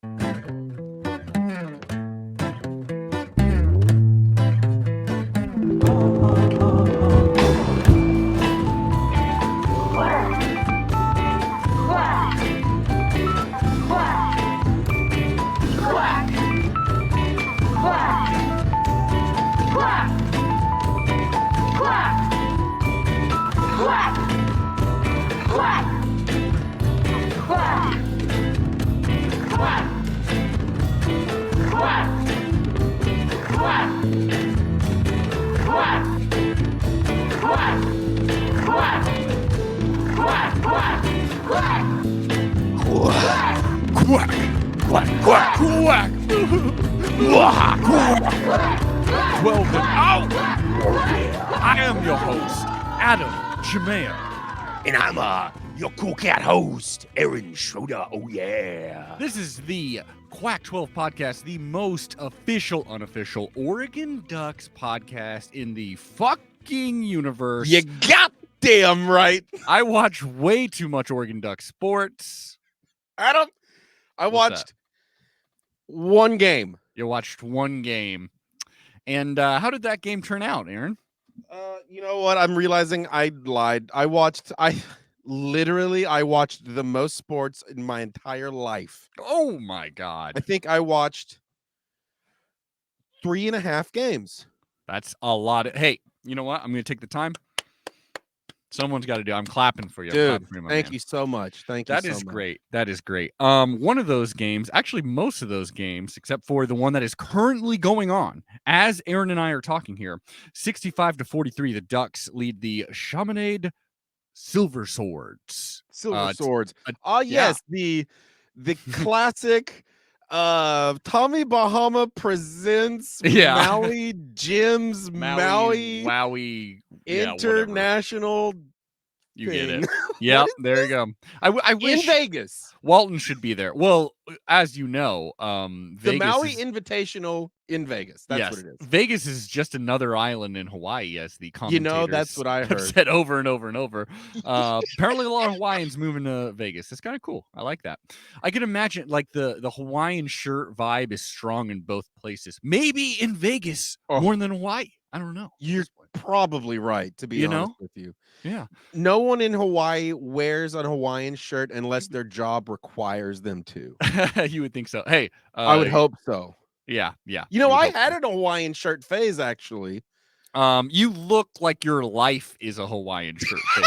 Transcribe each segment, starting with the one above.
Quack, quack, quack, quack. Welcome out. I am your host, Adam Jamea. And I'm your cool cat host, Aaron Schroeder. Oh, yeah. This is the Quack 12 podcast, the most official, unofficial Oregon Ducks podcast in the fucking universe. You goddamn right. I watch way too much Oregon Ducks sports. Adam, I watched one game. You watched one game. And how did that game turn out, Aaron? You know what? I'm realizing I lied. I watched the most sports in my entire life. Oh, my God. I think I watched 3.5 games. That's a lot. Hey, you know what? I'm going to take the time. Someone's got to do. I'm clapping for you. Dude, thank you so much. Thank you so much. That is great. That is great. One of those games, actually most of those games, except for the one that is currently going on, as Aaron and I are talking here, 65-43, the Ducks lead the Chaminade Silver Swords. Swords. Yes, the classic Tommy Bahama presents Maui Jim's Maui International. You get it. Yep, there you go. I wish in Vegas. Walton should be there. Well, as you know, the Vegas Maui Invitational in Vegas. That's what it is. Vegas is just another island in Hawaii, as the commentators that's what I heard. have said over and over and over. Apparently, a lot of Hawaiians moving to Vegas. It's kind of cool. I like that. I can imagine like the Hawaiian shirt vibe is strong in both places. Maybe in Vegas more than Hawaii. I don't know. You're probably right, to be honest with you. Yeah. No one in Hawaii wears a Hawaiian shirt unless their job requires them to. You would think so. Hey, I would hope so. Yeah. You know, I had an Hawaiian shirt phase, actually. You look like your life is a Hawaiian shirt phase.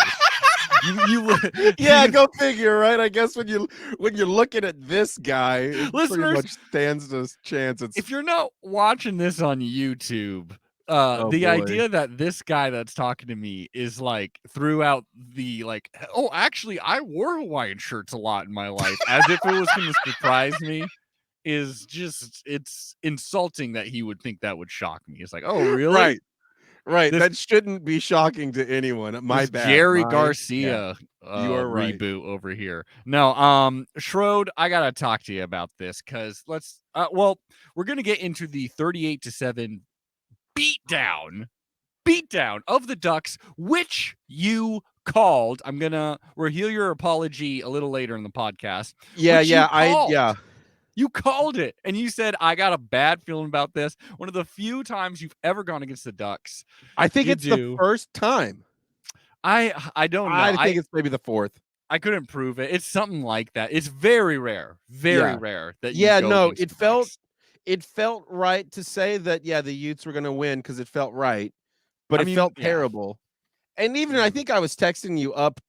Yeah, go figure, right? I guess when you're looking at this guy, it pretty much stands a chance. If you're not watching this on YouTube, idea that this guy that's talking to me is like throughout the actually I wore Hawaiian shirts a lot in my life, as if it was going to surprise me, is just, it's insulting that he would think that would shock me. It's like, oh, really? Right. That shouldn't be shocking to anyone. My bad. Jerry Garcia you are right. Reboot over here. No, Schroed, I gotta talk to you about this because we're gonna get into the 38-7 beatdown of the Ducks, which you called. We'll hear your apology a little later in the podcast. You called it, and you said, I got a bad feeling about this. One of the few times you've ever gone against the Ducks. I think it's the first time. I don't know. I think it's maybe the fourth. I couldn't prove it. It's something like that. It's very rare. Rare that it felt right to say that, the Utes were going to win because it felt right, but it felt terrible. And even I think I was texting you up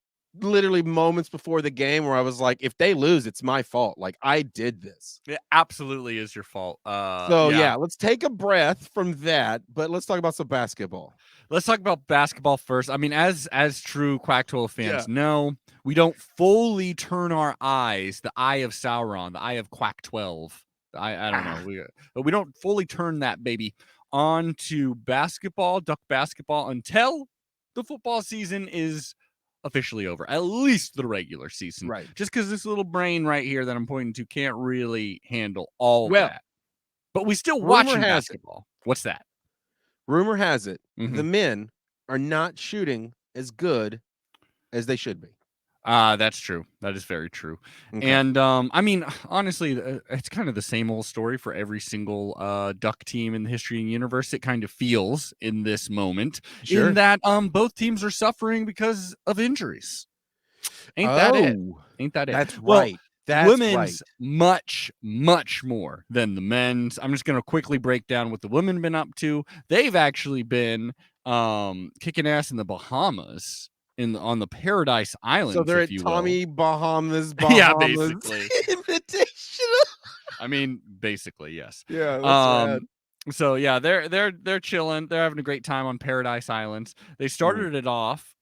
literally moments before the game where I was like, if they lose, it's my fault. Like, I did this. It absolutely is your fault. Let's take a breath from that, but let's talk about some basketball. Let's talk about basketball first. I mean, as true Quack 12 fans know, we don't fully turn our eyes, the eye of Sauron, the eye of Quack 12. I don't know. We don't fully turn that baby on to basketball, Duck basketball, until the football season is officially over, at least the regular season. Right. Just because this little brain right here that I'm pointing to can't really handle all that. But we still watching basketball. What's that? Rumor has it the men are not shooting as good as they should be. That's true. That is very true. Okay. And I mean, honestly, it's kind of the same old story for every single Duck team in the history of the universe. It kind of feels in this moment, in Sure. that both teams are suffering because of injuries. Ain't that it? Oh, Ain't that it? that's Well, right. the That's right. women's much, much more than the men's. I'm just going to quickly break down what the women been up to. They've actually been kicking ass in the Bahamas, on the Paradise So Islands, they're if at you will. Tommy Bahamas Yeah, Bahamas basically. Invitational. I mean, basically, yes. Yeah, that's rad. Um, so yeah, they're chilling. They're having a great time on Paradise Islands. They Mhm. started it off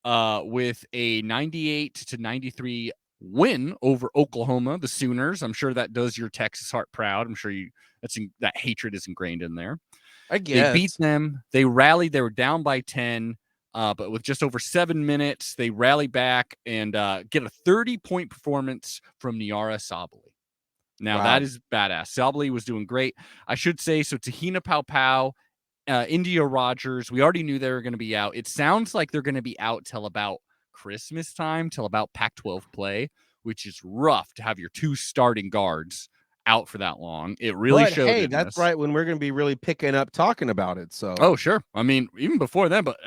with a 98-93 win over Oklahoma, the Sooners. I'm sure that does your Texas heart proud. I'm sure that hatred is ingrained in there. I They beat guess. them. They rallied. They were down by 10. But with just over 7 minutes, they rally back and get a 30-point performance from Niara Sabali. Now that Wow. is badass. Sabali was doing great. I should say so. Tahina Pau, India Rogers. We already knew they were going to be out. It sounds like they're going to be out till about Christmas time, till about Pac-12 play, which is rough to have your two starting guards out for that long. It really But showed hey, in that's this. right when we're gonna be really picking up talking about it. So Oh, sure. I mean, even before then, but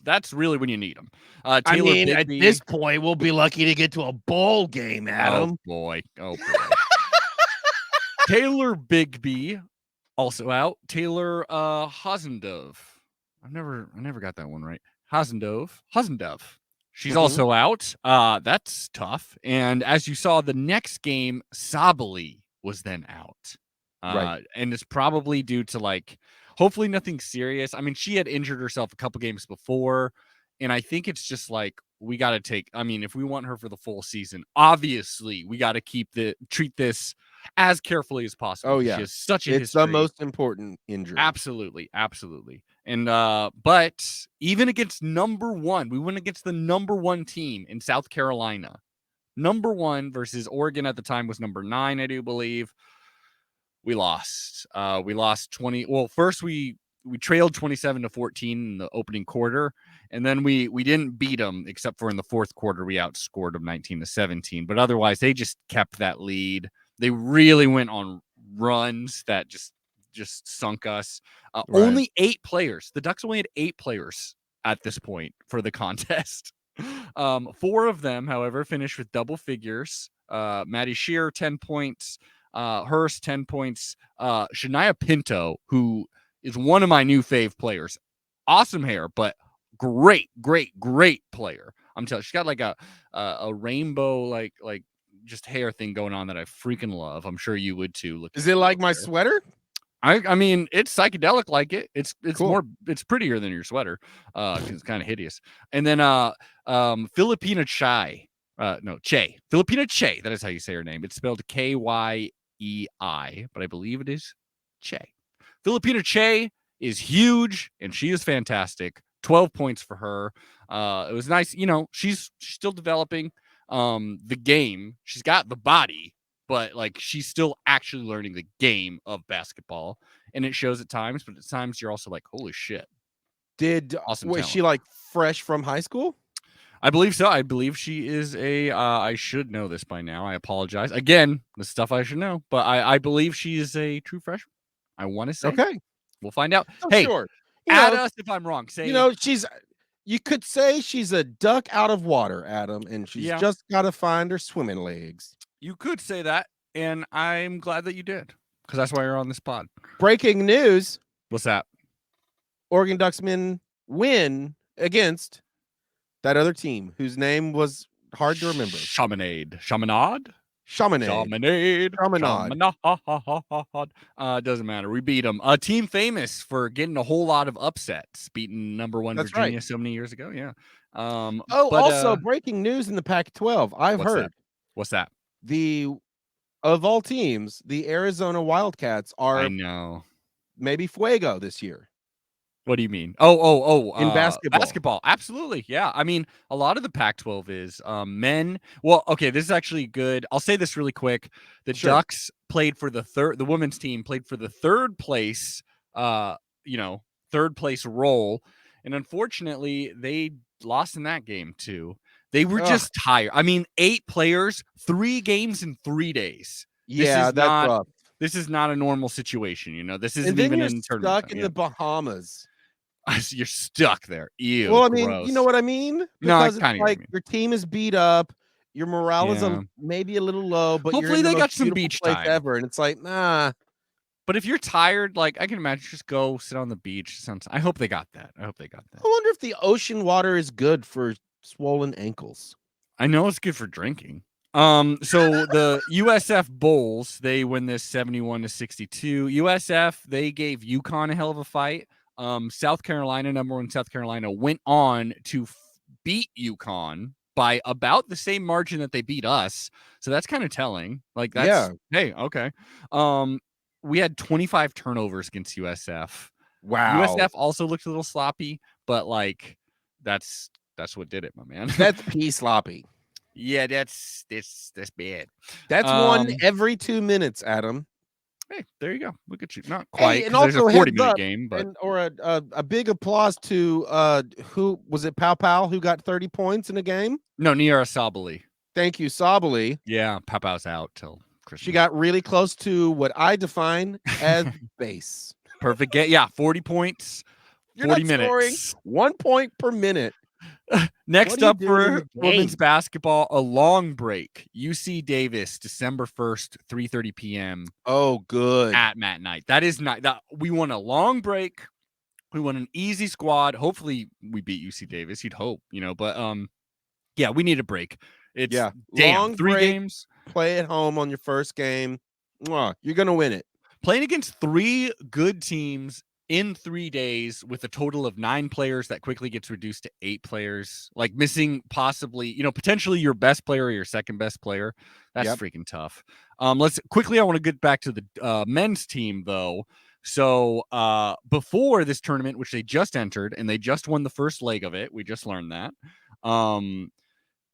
that's really when you need them. I Taylor mean, at this Bigby. point, we'll be lucky to get to a bowl game, Oh Adam. boy. Oh boy. Taylor Bigby also out. Taylor Hosendove. I never got that one right. Hosendove. She's Mhm. also out. That's tough. And as you saw, the next game, Sabali was then out. Right. And it's probably due to, like, hopefully nothing serious. I mean, she had injured herself a couple games before, and I think it's just like we got to take. I mean, if we want her for the full season, obviously we got to treat this as carefully as possible Oh because she yeah. has such a It's the history. most important injury. Absolutely, absolutely. And but even against number one, we went against the number one team in South Carolina. Number one versus Oregon at the time was number 9, I do believe. We lost. We lost 20. Well, first we trailed 27-14 in the opening quarter, and then we didn't beat them except for in the fourth quarter we outscored them 19-17. But otherwise, they just kept that lead. They really went on runs that just sunk us. Right. Only 8 players. The Ducks only had 8 players at this point for the contest. 4 of them, however, finished with double figures. Maddie Shear, 10 points. Hurst, 10 points. Shania Pinto, who is one of my new fave players. Awesome hair, but great player. I'm telling you, she's got like a rainbow like just hair thing going on that I freaking love. I'm sure you would too. Looking Is at it you like up my there. sweater? I mean, it's psychedelic like it. It's Cool. it's prettier than your sweater. Because it's kind of hideous. And then Filipina Chai. No, Che. Filipina Che. That is how you say her name. It's spelled Kyei, but I believe it is Che. Filipina Che is huge and she is fantastic. 12 points for her. It was nice, she's still developing the game. She's got the body, but like she's still actually learning the game of basketball, and it shows at times, but at times you're also like, holy shit, awesome Was talent. she like fresh from high school? I believe so. I believe she is I should know this by now. I apologize. Again, the stuff I should know, but I believe she is a true freshman. I want to say. Okay. We'll find out. Oh, Hey, sure. You add know, us if I'm wrong. Say, you could say she's a duck out of water, Adam, and she's yeah, just got to find her swimming legs. you could say that, and I'm glad that you did, because that's why you're on this pod. Breaking news: What's that? Oregon Ducksmen win against that other team whose name was hard to remember. Chaminade. Chaminade. Chaminade. Doesn't matter. We beat them. A team famous for getting a whole lot of upsets, beating number 1 That's right. Virginia so many years ago. Yeah. Oh, But also breaking news in the Pac-12. I've what's that? heard What's that? of all teams, the Arizona Wildcats I are know. maybe fuego this year. What do you mean? In basketball. Basketball. Absolutely. Yeah. I mean, a lot of the Pac-12 is men. Well, okay, this is actually good. I'll say this really quick. The Sure. Ducks played for the women's team played for the third place, uh, third place role. And unfortunately, they lost in that game too. They were just tired. I mean, 8 players, 3 games in 3 days. Yeah, that's rough. This is not a normal situation, you know. This isn't And then even you're in tournament stuck time. in the Bahamas. You're stuck there. Ew, Well, I mean, gross. you know what I mean? No, I Because it's kinda like mean. your team is beat up, your morale is Yeah. maybe a little low, but you're Hopefully in the they most got some beautiful beach place time. ever, and it's like, nah. But if you're tired, like, I can imagine just go sit on the beach. I hope they got that. I wonder if the ocean water is good for swollen ankles. I know it's good for drinking. So the USF Bulls, they win this 71-62. USF, they gave UConn a hell of a fight. South Carolina, number 1 South Carolina, went on to beat UConn by about the same margin that they beat us. So that's kind of telling. Like that's hey, okay. We had 25 turnovers against USF. Wow. USF also looked a little sloppy, but like that's what did it, my man. That's pee sloppy. Yeah, that's bad. That's one every 2 minutes, Adam. Hey, there you go. Look at you. Not Hey, quite, and because there's a also heads 40-minute up, game, but or a big applause to who was it? Pow who got 30 points in a game? no, Niara Sabali. Thank you, Sabali. Yeah, Pow's out till Christmas. She got really close to what I define as base. Perfect game. Yeah, 40 points. You're 40 not minutes. scoring 1 point per minute. Next up for women's basketball, a long break. UC Davis, December 1st, 3:30 p.m. Oh, good. At Matt Night. That is not that we won a long break. We won an easy squad. Hopefully we beat UC Davis. You'd hope, you know, but yeah, we need a break. It's long 3 break, games. Play at home on your first game. You're gonna win it. Playing against 3 good teams in 3 days with a total of 9 players that quickly gets reduced to 8 players, like missing possibly, you know, potentially your best player or your second best player. That's freaking tough. Let's quickly, I want to get back to the men's team though. So before this tournament, which they just entered and they just won the first leg of it, we just learned that.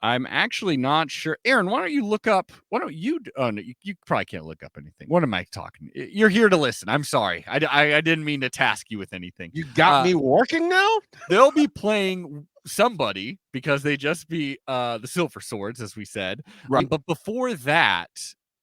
I'm actually not sure. Aaron, why don't you look up? Why don't you? Oh, no, you probably can't look up anything. What am I talking? You're here to listen. I'm sorry. I didn't mean to task you with anything. You got me working now? They'll be playing somebody because they just beat the Silver Swords, as we said. Right. But before that,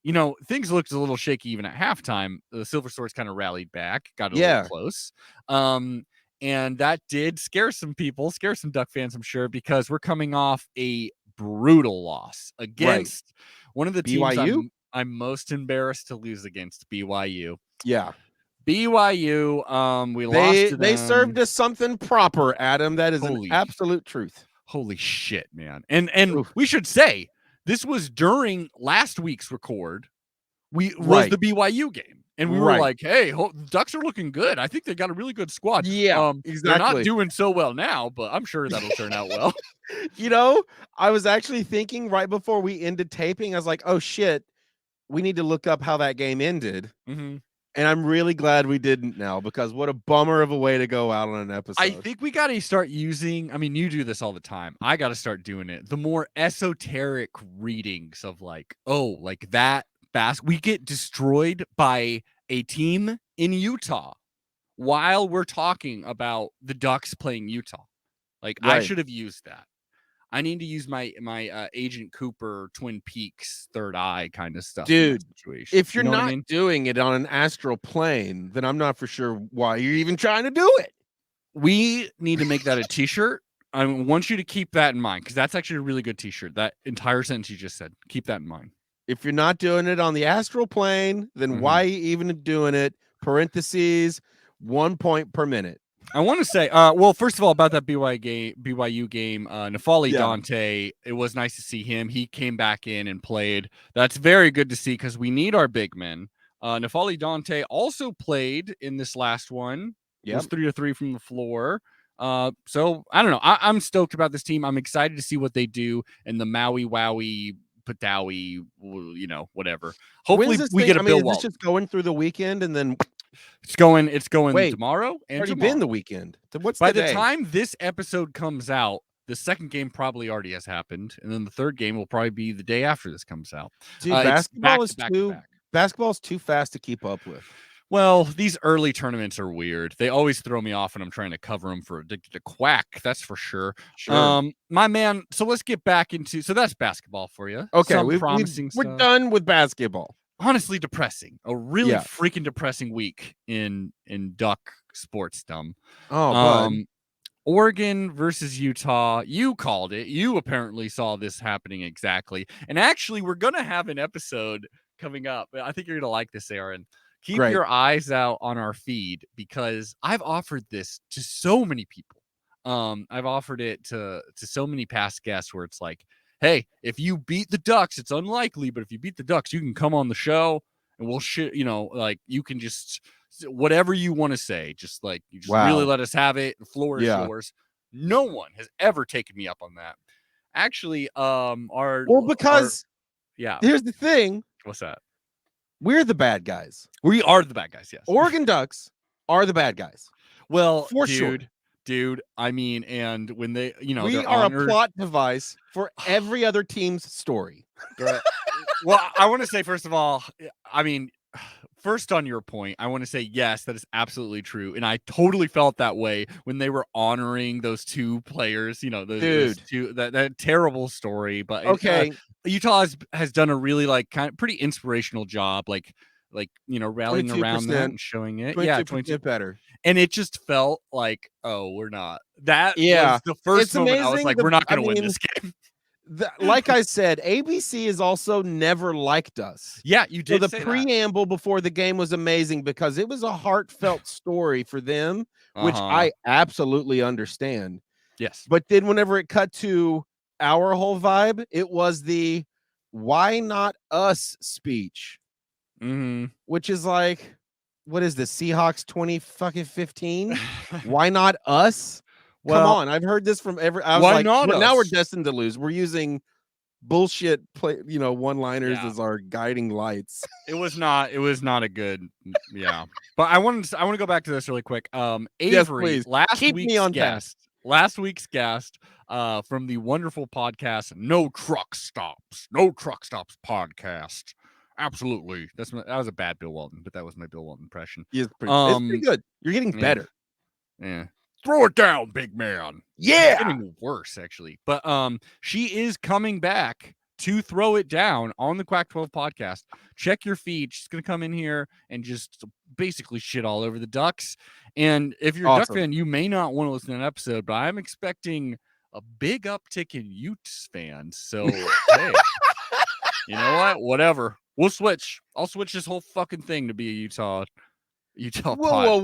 you know, things looked a little shaky even at halftime. The Silver Swords kind of rallied back, got a little close. And that did scare some people, scare some Duck fans, I'm sure, because we're coming off a brutal loss against one of the teams I'm most embarrassed to lose against, BYU. Yeah. BYU, we lost to them. They served us something proper, Adam. That is an absolute truth. Holy shit, man. And we should say this was during last week's record. Was the BYU game. And we were like, hey, Ducks are looking good. I think they got a really good squad. Yeah, exactly. They're not doing so well now, but I'm sure that'll turn out well. You know, I was actually thinking right before we ended taping, I was like, oh shit, we need to look up how that game ended. Mm-hmm. And I'm really glad we didn't now, because what a bummer of a way to go out on an episode. I think we got to start using, I mean, you do this all the time. I got to start doing it. The more esoteric readings of like, oh, like that we get destroyed by a team in Utah while we're talking about the Ducks playing Utah. Like I should have used that. I need to use my Agent Cooper Twin Peaks third eye kind of stuff. Dude, if you're not doing it on an astral plane, then I'm not for sure why you're even trying to do it. We need to make that a t-shirt. I want you to keep that in mind, because that's actually a really good t-shirt. That entire sentence you just said, keep that in mind. If you're not doing it on the astral plane, then why are you even doing it? Parentheses, 1 point per minute. I want to say, well, first of all, about that BYU game, Nafali Dante, it was nice to see him. He came back in and played. That's very good to see, because we need our big men. Nafali Dante also played in this last one. It was 3 of 3 from the floor. So I don't know. I'm stoked about this team. I'm excited to see what they do in the Maui Wowie Patawi, you know, whatever. Hopefully we get a Bill Walton. Is this just going through the weekend and then it's going tomorrow and already tomorrow. Been the weekend. What's by the time this episode comes out, the second game probably already has happened, and then the third game will probably be the day after this comes out. Dude, basketball is too fast to keep up with. Well, these early tournaments are weird. They always throw me off when I'm trying to cover them for Addicted to Quack. That's for sure. Sure. My man. So let's get back into. So that's basketball for you. Okay, Some promising we're stuff. done with basketball. Honestly, depressing. A really Yeah. freaking depressing week in Duck sportsdom. Oh, bud. Oregon versus Utah. You called it. You apparently saw this happening exactly. And actually, we're gonna have an episode coming up. I think you're gonna like this, Aaron. Keep Great. your eyes out on our feed because I've offered this to so many people. I've offered it to so many past guests where it's like, hey, if you beat the Ducks, it's unlikely, but if you beat the Ducks, you can come on the show and we'll like you can just whatever you want to say, just like you just really let us have it. The floor is yours. No one has ever taken me up on that. Actually, because yeah. Here's the thing. What's that? We're the bad guys. We are the bad guys, yes. Oregon Ducks are the bad guys. Well, for sure. Dude, I mean, and when they, we are a plot device for every other team's story. Well, I want to say, first of all, I mean, first on your point, I want to say, yes, that is absolutely true. And I totally felt that way when they were honoring those two players, those two, that terrible story. But okay. Utah has done a really kind of pretty inspirational job, rallying around that and showing it. 22% better. And it just felt like, oh, we're not. That was the first moment I was like, we're not going to win this game. Like I said, ABC has also never liked us. Yeah, you did. So the preamble before the game was amazing because it was a heartfelt story for them, which I absolutely understand. Yes. But then whenever it cut to our whole vibe, it was the "why not us" speech, which is like, what is this? Seahawks 2015? Why not us? Well, come on, I've heard this from I was like, now we're destined to lose. We're using bullshit one-liners as our guiding lights. It was not a good, But I want to go back to this really quick. Avery, yes, last week's guest from the wonderful podcast No Truck Stops podcast. Absolutely. That was a bad Bill Walton, but that was my Bill Walton impression. It's pretty good. You're getting better. Yeah. Throw it down, big man. Yeah. It's getting worse, actually. But she is coming back to throw it down on the Quack 12 podcast. Check your feed. She's going to come in here and just basically shit all over the Ducks. And if you're a Duck fan, you may not want to listen to an episode, but I'm expecting a big uptick in Utes fans. So, hey, you know what? Whatever. We'll switch. I'll switch this whole fucking thing to be a Utah. Whoa.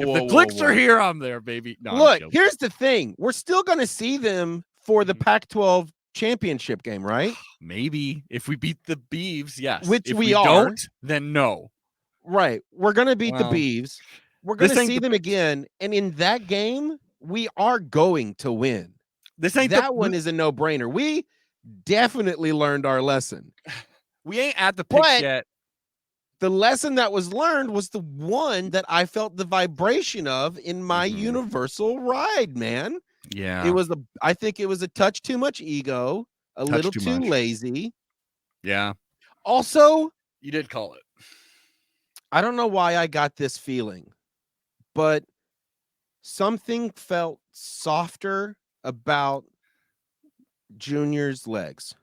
If the clicks are here, I'm there, baby. No, look, here's the thing. We're still going to see them for the Pac-12 championship game, right? Maybe. If we beat the Beavs, yes. Which if we don't, then no. Right. We're going to beat the Beavs. We're going to see them again. And in that game, we are going to win. That one is a no-brainer. We definitely learned our lesson. We ain't at the picks yet. The lesson that was learned was the one that I felt the vibration of in my universal ride, man. Yeah. I think it was a touch too much ego, a little too lazy. Yeah. Also, you did call it. I don't know why I got this feeling, but something felt softer about Junior's legs.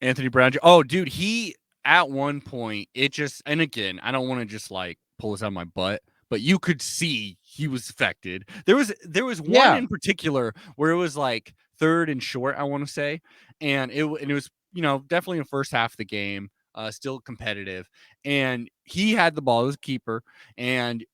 Anthony Brown. Oh, dude, at one point, and again, I don't want to just pull this out of my butt, but you could see he was affected. There was one in particular where it was third and short, I want to say, and it was definitely in the first half of the game, still competitive, and he had the ball, it was a keeper, and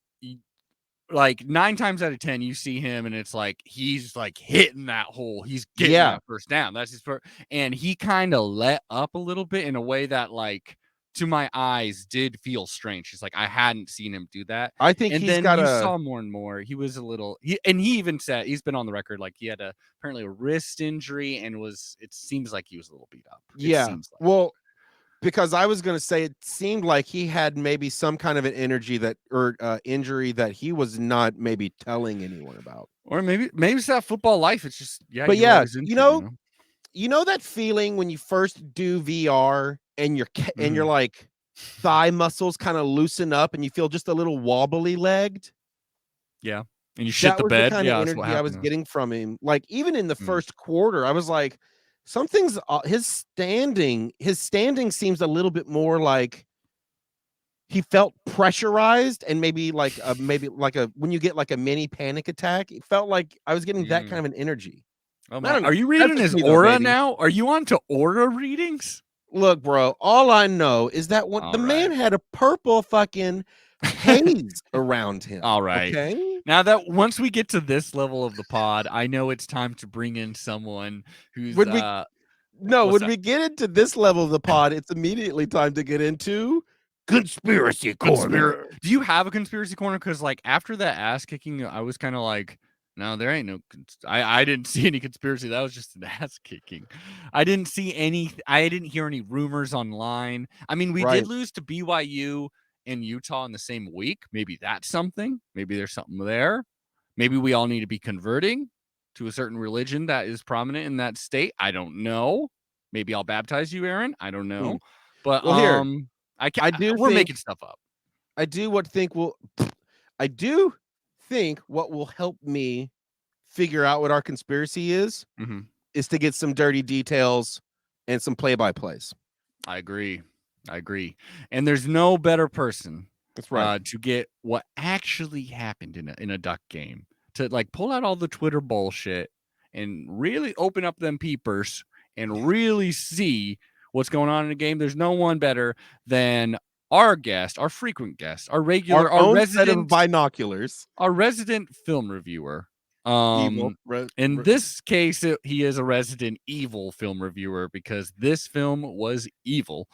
9 times out of 10 you see him and it's he's hitting that hole, he's getting that first down, that's his first, and he kind of let up a little bit in a way that to my eyes did feel strange. It's I hadn't seen him do that. I think you saw more and more. He was a little he even said, he's been on the record he had apparently a wrist injury and it seems like he was a little beat up. Well, because I was going to say it seemed like he had maybe some kind of an injury that he was not maybe telling anyone about. Or maybe it's that football life. It's just But you know that feeling when you first do VR and you're thigh muscles kind of loosen up and you feel just a little wobbly legged. Yeah. And you shit That the was the bed. kind of Yeah, that's what energy I was happened. getting from him. Like even in the Mm. first quarter, I was like, something's his standing seems a little bit more like he felt pressurized and maybe like a when you get like a mini panic attack, it felt like I was getting that kind Mm. of an energy. Oh I my! don't know. Are you That's reading just his me though, aura baby. now? Are you on to aura readings? Look, bro, all I know is that when the All man right. had a purple fucking haze around him. All right. Okay. Now that once we get to this level of the pod, I know it's time to bring in someone who's When we No, what's when that? we get into this level of the pod, it's immediately time to get into conspiracy corner. Do you have a conspiracy corner? Because like after that ass kicking, I was kind of like, no, there ain't no. I didn't see any conspiracy. That was just an ass kicking. I didn't see any. I didn't hear any rumors online. I mean, we did Right. lose to BYU and Utah in the same week. Maybe that's something. Maybe there's something there. Maybe we all need to be converting to a certain religion that is prominent in that state. I don't know. Maybe I'll baptize you, Aaron. I don't know. Mhm. But Well, here, I can't. I do We're think making stuff up. I do what think will I do think what will help me figure out what our conspiracy Mhm. is to get some dirty details and some play-by-plays. I agree. I agree. And there's no better person That's right. to get what actually happened in a duck game, to like pull out all the Twitter bullshit and really open up them peepers and really see what's going on in the game. There's no one better than our guest, our frequent guest, Our our own set of resident binoculars. our resident film reviewer. Evil. In this case, he is a resident evil film reviewer because this film was evil.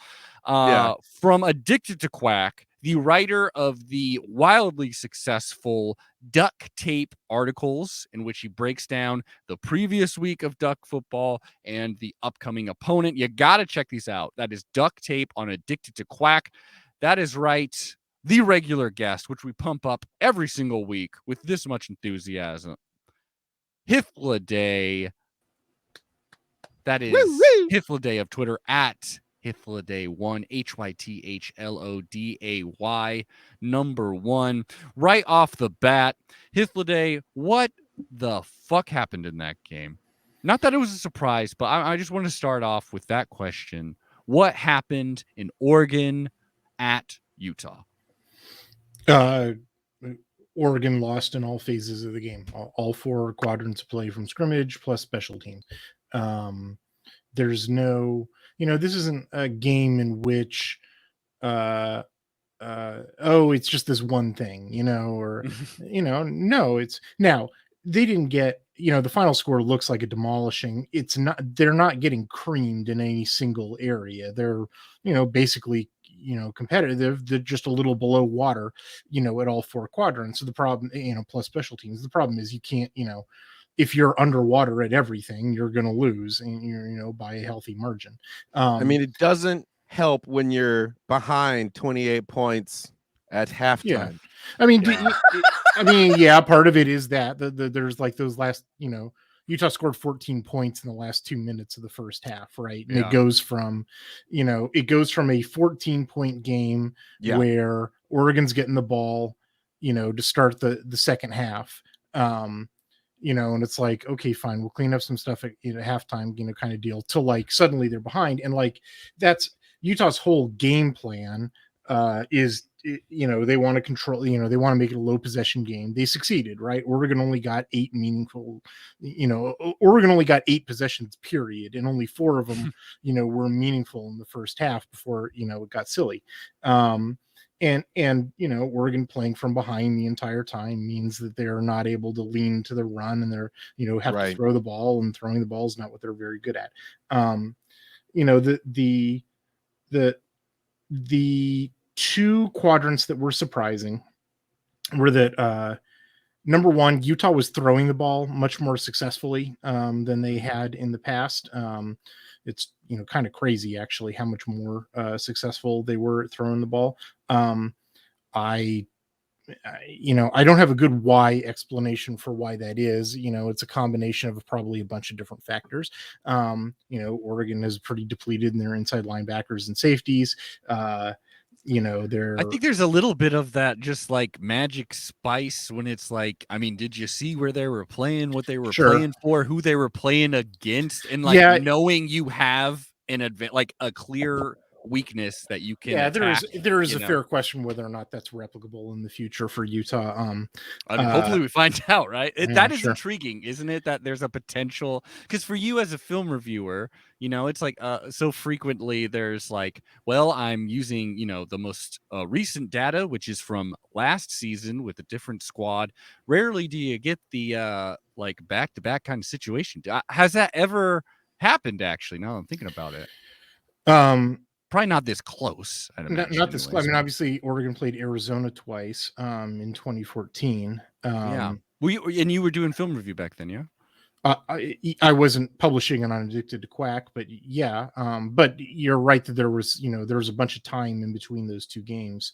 Yeah. From Addicted to Quack, the writer of the wildly successful Duck Tape articles, in which he breaks down the previous week of Duck football and the upcoming opponent. You got to check these out. That is Duck Tape on Addicted to Quack. That is right. The regular guest, which we pump up every single week with this much enthusiasm. Hythloday. That Woo is woo. Hythloday of Twitter at Hythloday1, Hythloday, number 1. Right off the bat, Hythloday, what the fuck happened in that game? Not that it was a surprise, but I just want to start off with that question. What happened in Oregon at Utah? Oregon lost in all phases of the game, all 4 quadrants of play from scrimmage plus special teams. There's no, this isn't a game in which, it's just this one thing, or, no, it's now they didn't get, the final score looks like a demolishing. It's not, they're not getting creamed in any single area. They're, basically, competitive. They're just a little below water, at all 4 quadrants. So the problem, plus special teams, the problem is you can't, if you're underwater at everything, you're going to lose, and you're, by a healthy margin. I mean, it doesn't help when you're behind 28 points at halftime. Yeah. I mean, yeah, part of it is that there's like those last, Utah scored 14 points in the last 2 minutes of the first half, right? And it goes from a 14-point game where Oregon's getting the ball, to start the second half. And it's like, okay, fine, we'll clean up some stuff at halftime, kind of deal, to like suddenly they're behind. And like that's Utah's whole game plan is they want to control, they want to make it a low possession game. They succeeded, right? Oregon only got 8 possessions, period, and only 4 of them were meaningful in the first half before it got silly. And Oregon playing from behind the entire time means that they're not able to lean to the run, and they're have to throw the ball, and throwing the ball is not what they're very good at. The 2 quadrants that were surprising were that number 1, Utah was throwing the ball much more successfully than they had in the past. It's kind of crazy actually how much more successful they were at throwing the ball. I don't have a good why explanation for why that is. It's a combination of probably a bunch of different factors. Oregon is pretty depleted in their inside linebackers and safeties. I think there's a little bit of that just like magic spice when it's like, I mean, did you see where they were playing, what they were playing for, who they were playing against, and like knowing you have an like a clear weakness that you can attack. There is a fair question whether or not that's replicable in the future for Utah. I mean, hopefully we find out, right? That is intriguing, isn't it? That there's a potential, because for you as a film reviewer, it's like so frequently there's like, well, I'm using the most recent data, which is from last season with a different squad. Rarely do you get the like back-to-back kind of situation. Has that ever happened? Actually, now I'm thinking about it. Probably not this close. Not this close. I mean, obviously, Oregon played Arizona twice in 2014. Yeah. And you were doing film review back then, yeah? I wasn't publishing on Addicted to Quack, but yeah. But you're right that there was a bunch of time in between those two games.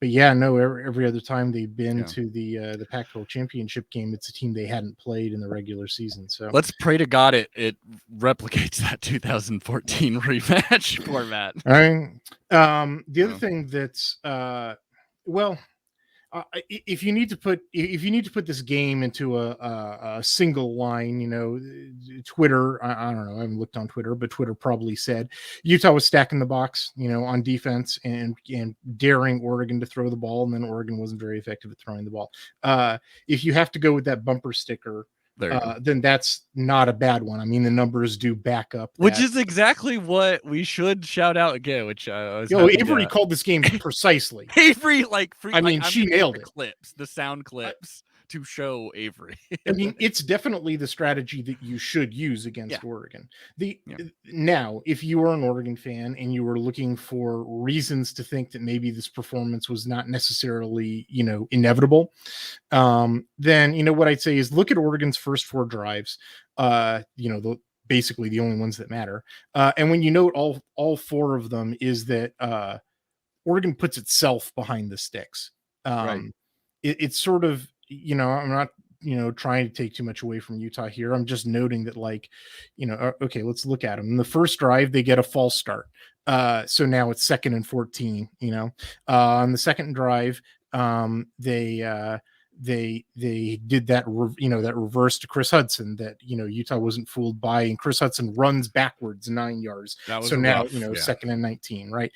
But yeah, no, every other time they've been to the Pac-12 championship game, it's a team they hadn't played in the regular season. So let's pray to God it replicates that 2014 rematch format. All right. The other thing that's if you need to put this game into a single line, Twitter, I don't know, I haven't looked on Twitter, but Twitter probably said Utah was stacking the box, on defense and daring Oregon to throw the ball, and then Oregon wasn't very effective at throwing the ball. If you have to go with that bumper sticker, then that's not a bad one. I mean, the numbers do back up that. Which is exactly what we should shout out again, which Avery called this game precisely. Avery, she nailed it. The sound clips to show Avery. I mean, it's definitely the strategy that you should use against Oregon. Now, if you are an Oregon fan and you were looking for reasons to think that maybe this performance was not necessarily, inevitable, then what I'd say is look at Oregon's first 4 drives. Basically the only ones that matter. And when you note all 4 of them is that Oregon puts itself behind the sticks. Right. It's sort of, I'm not, trying to take too much away from Utah here. I'm just noting that okay, let's look at them. In the first drive, they get a false start. So now it's 2nd and 14, on the second drive, they did that, that reverse to Chris Hudson that, Utah wasn't fooled by, and Chris Hudson runs backwards 9 yards. So now, 2nd and 19, right?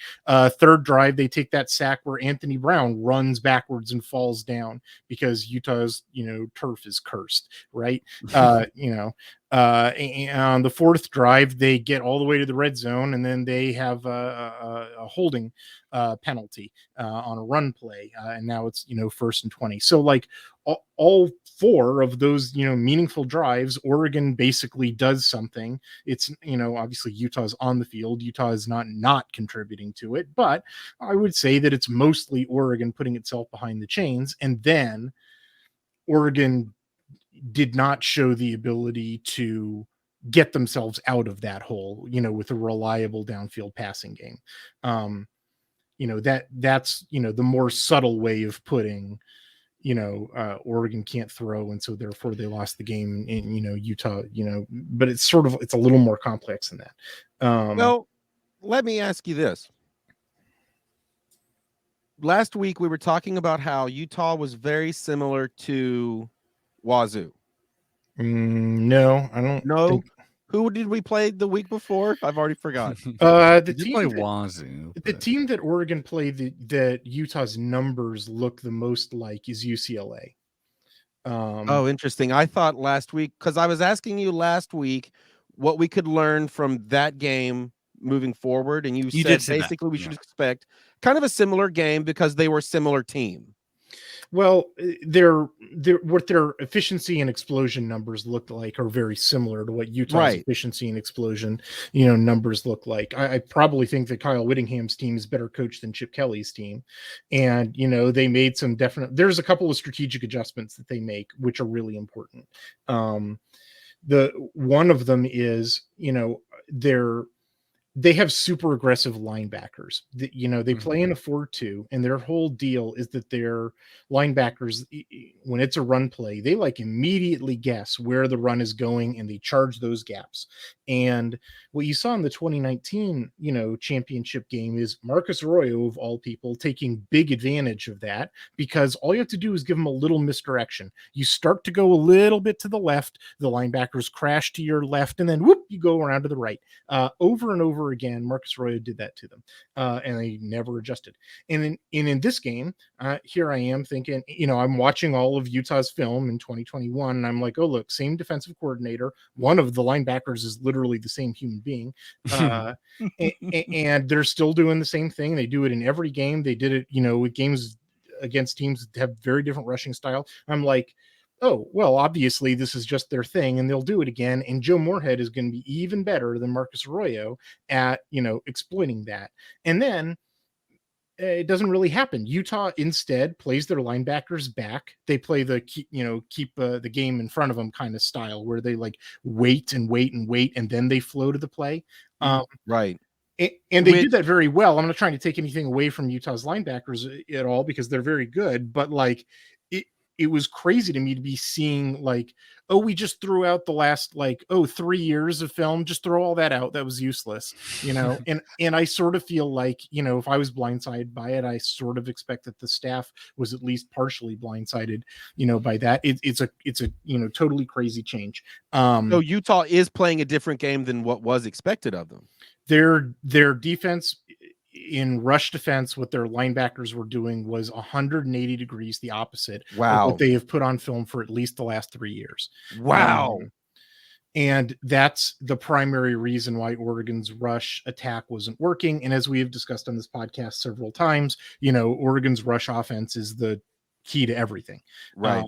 Third drive, they take that sack where Anthony Brown runs backwards and falls down because Utah's, turf is cursed, right? And on the fourth drive, they get all the way to the red zone, and then they have a holding penalty on a run play, and now it's 1st and 20. So all 4 of those meaningful drives, Oregon basically does something. It's obviously Utah's on the field. Utah is not contributing to it, but I would say that it's mostly Oregon putting itself behind the chains, and then Oregon did not show the ability to get themselves out of that hole, with a reliable downfield passing game. That's the more subtle way of putting, Oregon can't throw, and so therefore they lost the game in, Utah, but it's a little more complex than that. Well, let me ask you this. Last week we were talking about how Utah was very similar to Wazoo. No, I don't know. Who did we play the week before? I've already forgotten. The team play Wazoo. The team that Oregon played that Utah's numbers look the most like is UCLA. Oh, interesting. I thought last week, because I was asking you last week what we could learn from that game moving forward, and you said basically we should expect kind of a similar game because they were a similar team. Well, what their efficiency and explosion numbers look like are very similar to what Utah's efficiency and explosion, numbers look like. I probably think that Kyle Whittingham's team is better coached than Chip Kelly's team. And, they made some there's a couple of strategic adjustments that they make, which are really important. The one of them is, they have super aggressive linebackers. They play in a 4-2, and their whole deal is that their linebackers, when it's a run play, they like immediately guess where the run is going, and they charge those gaps. And what you saw in the 2019, championship game is Marcus Arroyo, of all people, taking big advantage of that, because all you have to do is give them a little misdirection. You start to go a little bit to the left, the linebackers crash to your left, and then whoop, you go around to the right. Over and over again, Marcus Arroyo did that to them, and they never adjusted. And in this game, here I am thinking, I'm watching all of Utah's film in 2021, and I'm like, oh, look, same defensive coordinator. One of the linebackers is literally the same human being, and they're still doing the same thing. They do it in every game. They did it, with games against teams that have very different rushing style. I'm like, oh, well, obviously this is just their thing, and they'll do it again. And Joe Moorhead is going to be even better than Marcus Arroyo at, exploiting that. And then it doesn't really happen. Utah instead plays their linebackers back. They play the keep the game in front of them kind of style, where they like wait and wait and wait, and then they flow to the play. Right. And they did that very well. I'm not trying to take anything away from Utah's linebackers at all, because they're very good, but like it was crazy to me to be seeing like, oh, we just threw out the last 3 years of film, just throw all that out. That was useless, and I sort of feel like, if I was blindsided by it, I sort of expect that the staff was at least partially blindsided, by that. It's a totally crazy change. So Utah is playing a different game than what was expected of them. Their defense in rush defense, what their linebackers were doing was 180 degrees the opposite of what they have put on film for at least the last 3 years. Wow. And that's the primary reason why Oregon's rush attack wasn't working. And as we have discussed on this podcast several times, Oregon's rush offense is the key to everything. Right.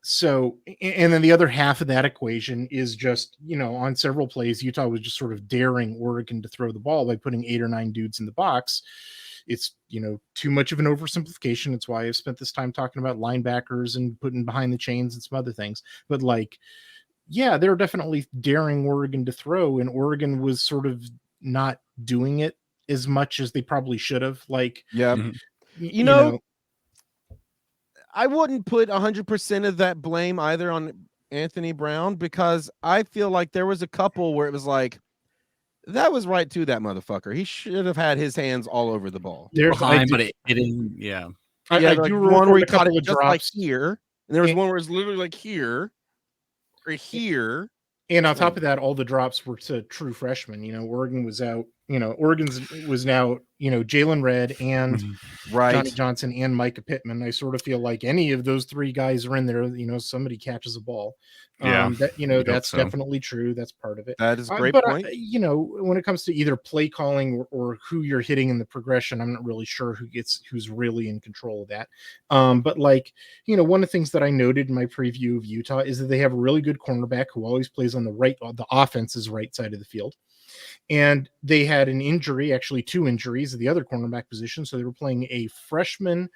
So, and then the other half of that equation is just, on several plays, Utah was just sort of daring Oregon to throw the ball by putting 8 or 9 dudes in the box. It's, too much of an oversimplification. It's why I've spent this time talking about linebackers and putting behind the chains and some other things. But they're definitely daring Oregon to throw, and Oregon was sort of not doing it as much as they probably should have. I wouldn't put 100% of that blame either on Anthony Brown, because I feel like there was a couple where it was like, that was right to that motherfucker. He should have had his hands all over the ball. But it didn't. Yeah. I do remember one where he a couple caught it of just drops like here, and there was one where it's literally like here or here. And on top of that, all the drops were to true freshmen. Oregon was out. Oregon's was now, Jalen Red and Johnny Johnson and Micah Pittman. I sort of feel like any of those 3 guys are in there, somebody catches a ball. That's definitely true. That's part of it. That is a great point. When it comes to either play calling or who you're hitting in the progression, I'm not really sure who's really in control of that. But one of the things that I noted in my preview of Utah is that they have a really good cornerback who always plays on the offense's right side of the field. And they had an injury, actually 2 injuries at the other cornerback position. So they were playing a freshman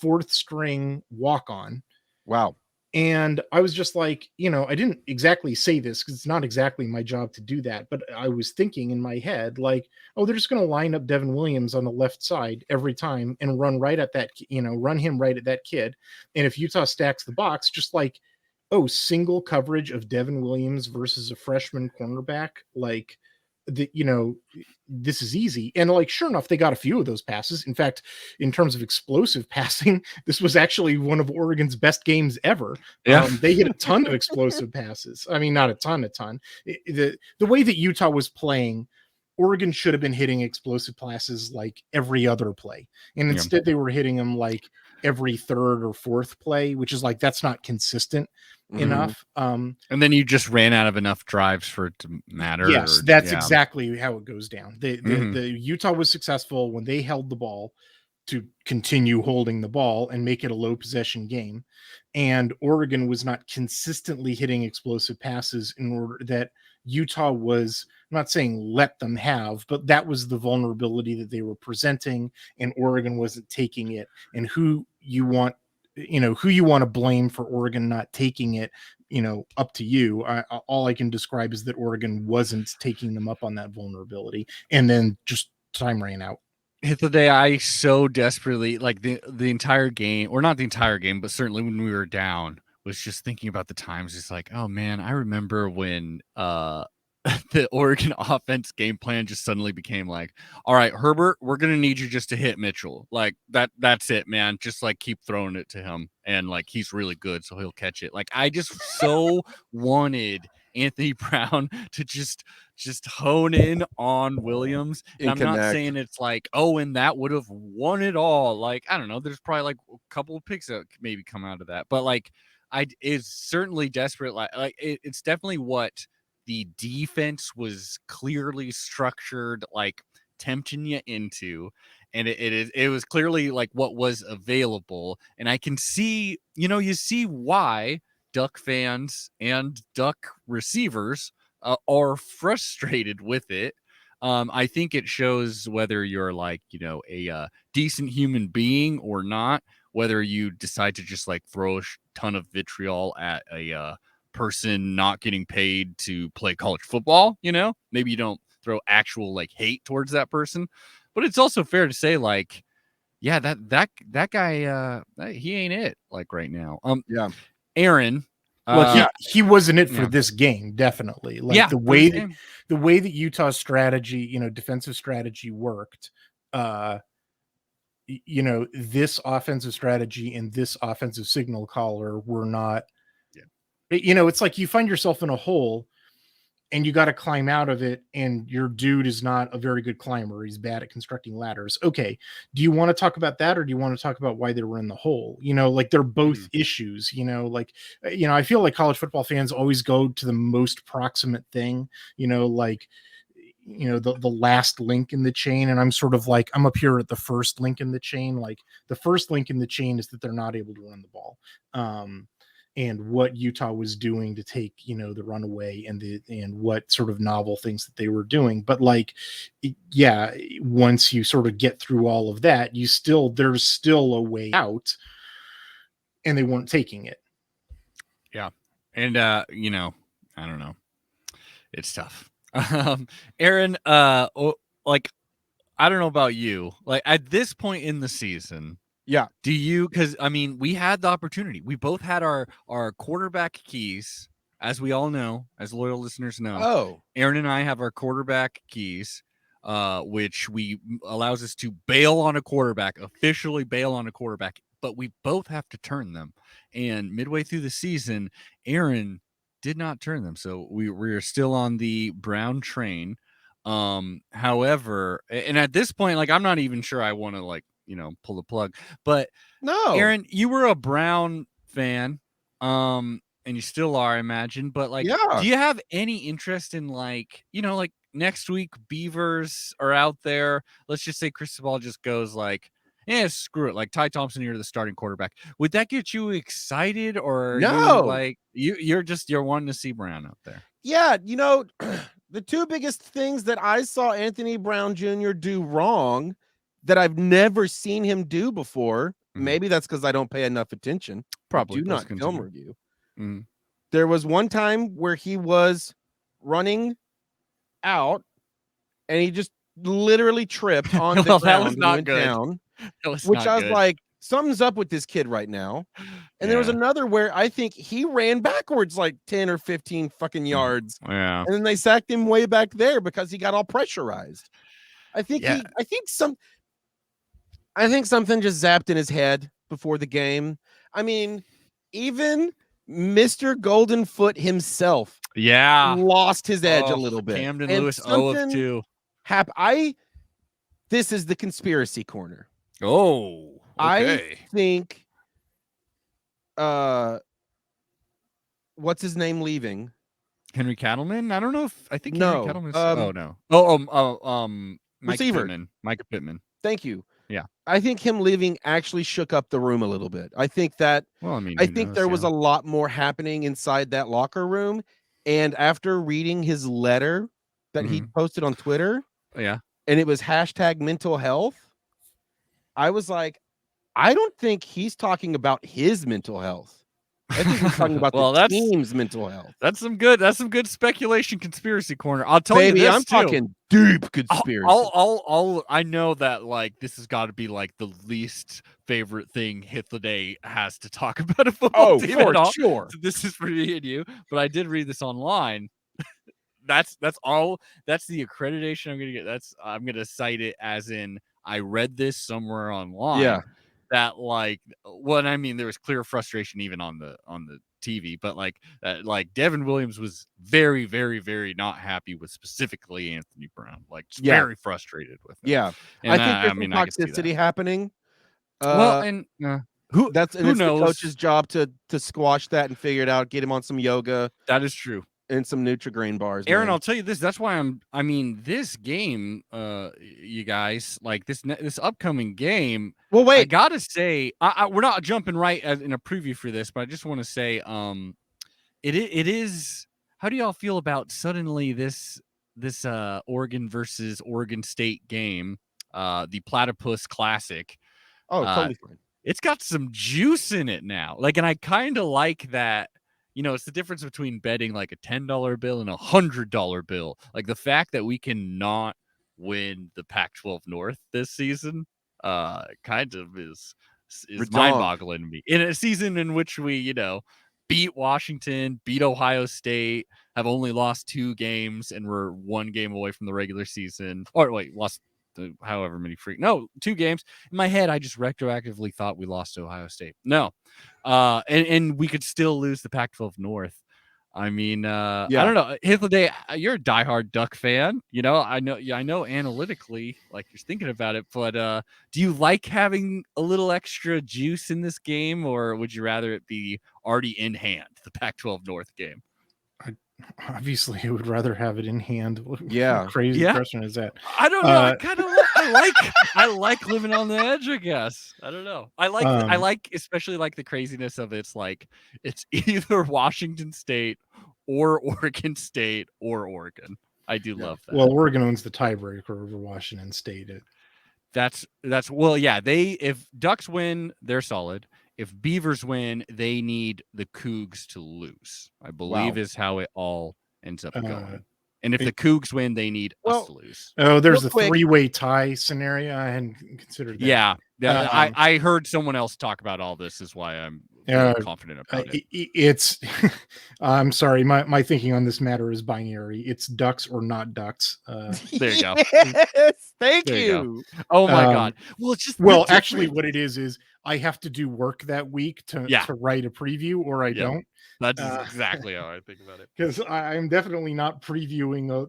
4th string walk-on. Wow. And I was just like, I didn't exactly say this because it's not exactly my job to do that. But I was thinking in my head, they're just going to line up Devin Williams on the left side every time and run right at that, run him right at that kid. And if Utah stacks the box, just single coverage of Devin Williams versus a freshman cornerback, this is easy. And sure enough, they got a few of those passes. In fact, in terms of explosive passing, this was actually one of Oregon's best games ever. Yeah. They hit a ton of explosive passes. I mean, not a ton. The way that Utah was playing, Oregon should have been hitting explosive passes every other play. And instead they were hitting them every 3rd or 4th play, which is that's not consistent enough. And then you just ran out of enough drives for it to matter. Yes, that's exactly how it goes down. The Utah was successful when they held the ball to continue holding the ball and make it a low possession game. And Oregon was not consistently hitting explosive passes in order that Utah was, I'm not saying let them have, but that was the vulnerability that they were presenting, and Oregon wasn't taking it. And who you want who you want to blame for Oregon not taking it, up to you. All I can describe is that Oregon wasn't taking them up on that vulnerability, and then just time ran out. Hythloday, I so desperately, like, the entire game, or not the entire game, but certainly when we were down, was just thinking about the times. It's like, oh man, I remember when the Oregon offense game plan just suddenly became like, all right, Herbert, we're gonna need you just to hit Mitchell. Like that's it, man. Just like keep throwing it to him, and like he's really good, so he'll catch it. Like I just so wanted Anthony Brown to just hone in on Williams. And I'm not saying it's like, oh, and that would have won it all. Like, I don't know. There's probably like a couple of picks that maybe come out of that. But like, it's certainly desperate. It's definitely what the defense was clearly structured, like tempting you into. And it was clearly like what was available. And I can see, you see why Duck fans and Duck receivers are frustrated with it. I think it shows whether you're like, a decent human being or not, whether you decide to just like throw a ton of vitriol at a person not getting paid to play college football. Maybe you don't throw actual like hate towards that person, but it's also fair to say like, yeah, that guy, he ain't it like right now. Yeah. Aaron. Well, he wasn't it for this game, definitely. Like the way that Utah's strategy, defensive strategy worked, this offensive strategy and this offensive signal caller were not, it's like you find yourself in a hole and you got to climb out of it, and your dude is not a very good climber. He's bad at constructing ladders. Okay. Do you want to talk about that, or do you want to talk about why they were in the hole? Like they're both issues, I feel like college football fans always go to the most proximate thing, like, the last link in the chain. And I'm sort of like, I'm up here at the first link in the chain. Like the first link in the chain is that they're not able to run the ball. And what Utah was doing to take, the runaway and what sort of novel things that they were doing. But like, yeah, once you sort of get through all of that, there's still a way out, and they weren't taking it. Yeah. And, I don't know. It's tough. Aaron, like, I don't know about you, like at this point in the season, yeah. Do you, because I mean, we had the opportunity. We both had our quarterback keys, as we all know, as loyal listeners know. Oh, Aaron and I have our quarterback keys, which allows us to bail on a quarterback, officially bail on a quarterback, but we both have to turn them. And midway through the season, Aaron did not turn them. So we're still on the Brown train. However, and at this point, like, I'm not even sure I want to like, pull the plug, but no, Aaron, you were a Brown fan, and you still are, I imagine, but like, do you have any interest in like, like next week Beavers are out there, let's just say Cristobal just goes like, yeah, screw it, like Ty Thompson, you're the starting quarterback. Would that get you excited, or are you like, you're wanting to see Brown out there? Yeah, the two biggest things that I saw Anthony Brown Jr. do wrong that I've never seen him do before. Maybe that's because I don't pay enough attention. Probably do not film review. There was one time where he was running out and he just literally tripped on the ground. That was not good. Down, which I was like, something's up with this kid right now. And there was another where I think he ran backwards like 10 or 15 fucking yards. Yeah. And then they sacked him way back there because he got all pressurized. I think something just zapped in his head before the game. I mean, even Mr. Golden Foot himself lost his edge a little bit. Camden Lewis 0 of 2. This is the conspiracy corner. Oh, okay. I think what's his name leaving? Henry Cattleman? I don't know if I think no. Henry Cattleman's Micah Pittman. Thank you. Yeah. I think him leaving actually shook up the room a little bit. I think that there was a lot more happening inside that locker room. And after reading his letter that he posted on Twitter, and it was #mental health, I was like, I don't think he's talking about his mental health. I think he's talking about well, the team's mental health. That's some good speculation, conspiracy corner. I'll tell Baby, you this I'm too. talking deep conspiracy. I know that like this has got to be like the least favorite thing Hythloday has to talk about a football team for at all. sure. So this is for me and you, but I did read this online. That's all. That's the accreditation I'm gonna get. I'm gonna cite it as in I read this somewhere online. Yeah. That like, well, I mean, there was clear frustration even on the TV, but like Devin Williams was very, very, very not happy with specifically Anthony Brown. Like, very frustrated with him. Yeah, and I think there's some toxicity happening. Well, and who it's knows? the coach's job to squash that and figure it out. Get him on some yoga. That is true. And some Nutri-Grain bars, Aaron, man. I'll tell you this. That's why I mean, this game, you guys, like this upcoming game. Well, wait. I gotta say, we're not jumping right in a preview for this, but I just want to say, it is. How do y'all feel about suddenly this Oregon versus Oregon State game, the Platypus Classic? Oh, totally fine. It's got some juice in it now. Like, and I kind of like that. You know, it's the difference between betting like a $10 bill and a $100 bill. Like the fact that we cannot win the Pac-12 North this season, kind of is mind-boggling to me. In a season in which we, you know, beat Washington, beat Ohio State, have only lost 2 games, and we're 1 game away from the regular season. Or wait, lost however many 2 games. In my head, I just retroactively thought we lost to Ohio State. No. And we could still lose the Pac-12 North. I mean, I don't know. Hythloday, you're a diehard Duck fan. You know, I know analytically, like you're thinking about it, but do you like having a little extra juice in this game, or would you rather it be already in hand, the Pac-12 North game? Obviously, I would rather have it in hand. Yeah. What crazy question is that? I don't know. I like living on the edge, I guess. I don't know. I like especially like the craziness of it's like it's either Washington State or Oregon State or Oregon. I do love that. Well, Oregon owns the tiebreaker over Washington State. That's well, yeah. If Ducks win, they're solid. If Beavers win, they need the Cougs to lose, I believe is how it all ends up going. And if the Cougs win, they need us to lose. Oh, there's a 3-way tie scenario. I hadn't considered that. Yeah. I heard someone else talk about all this is why I'm confident about it. It's I'm sorry, my thinking on this matter is binary. It's Ducks or not Ducks. There you go. Yes, thank you. Oh my God. Well, it's just actually what it is I have to do work that week to write a preview, or I don't. That's exactly how I think about it. Because I'm definitely not previewing a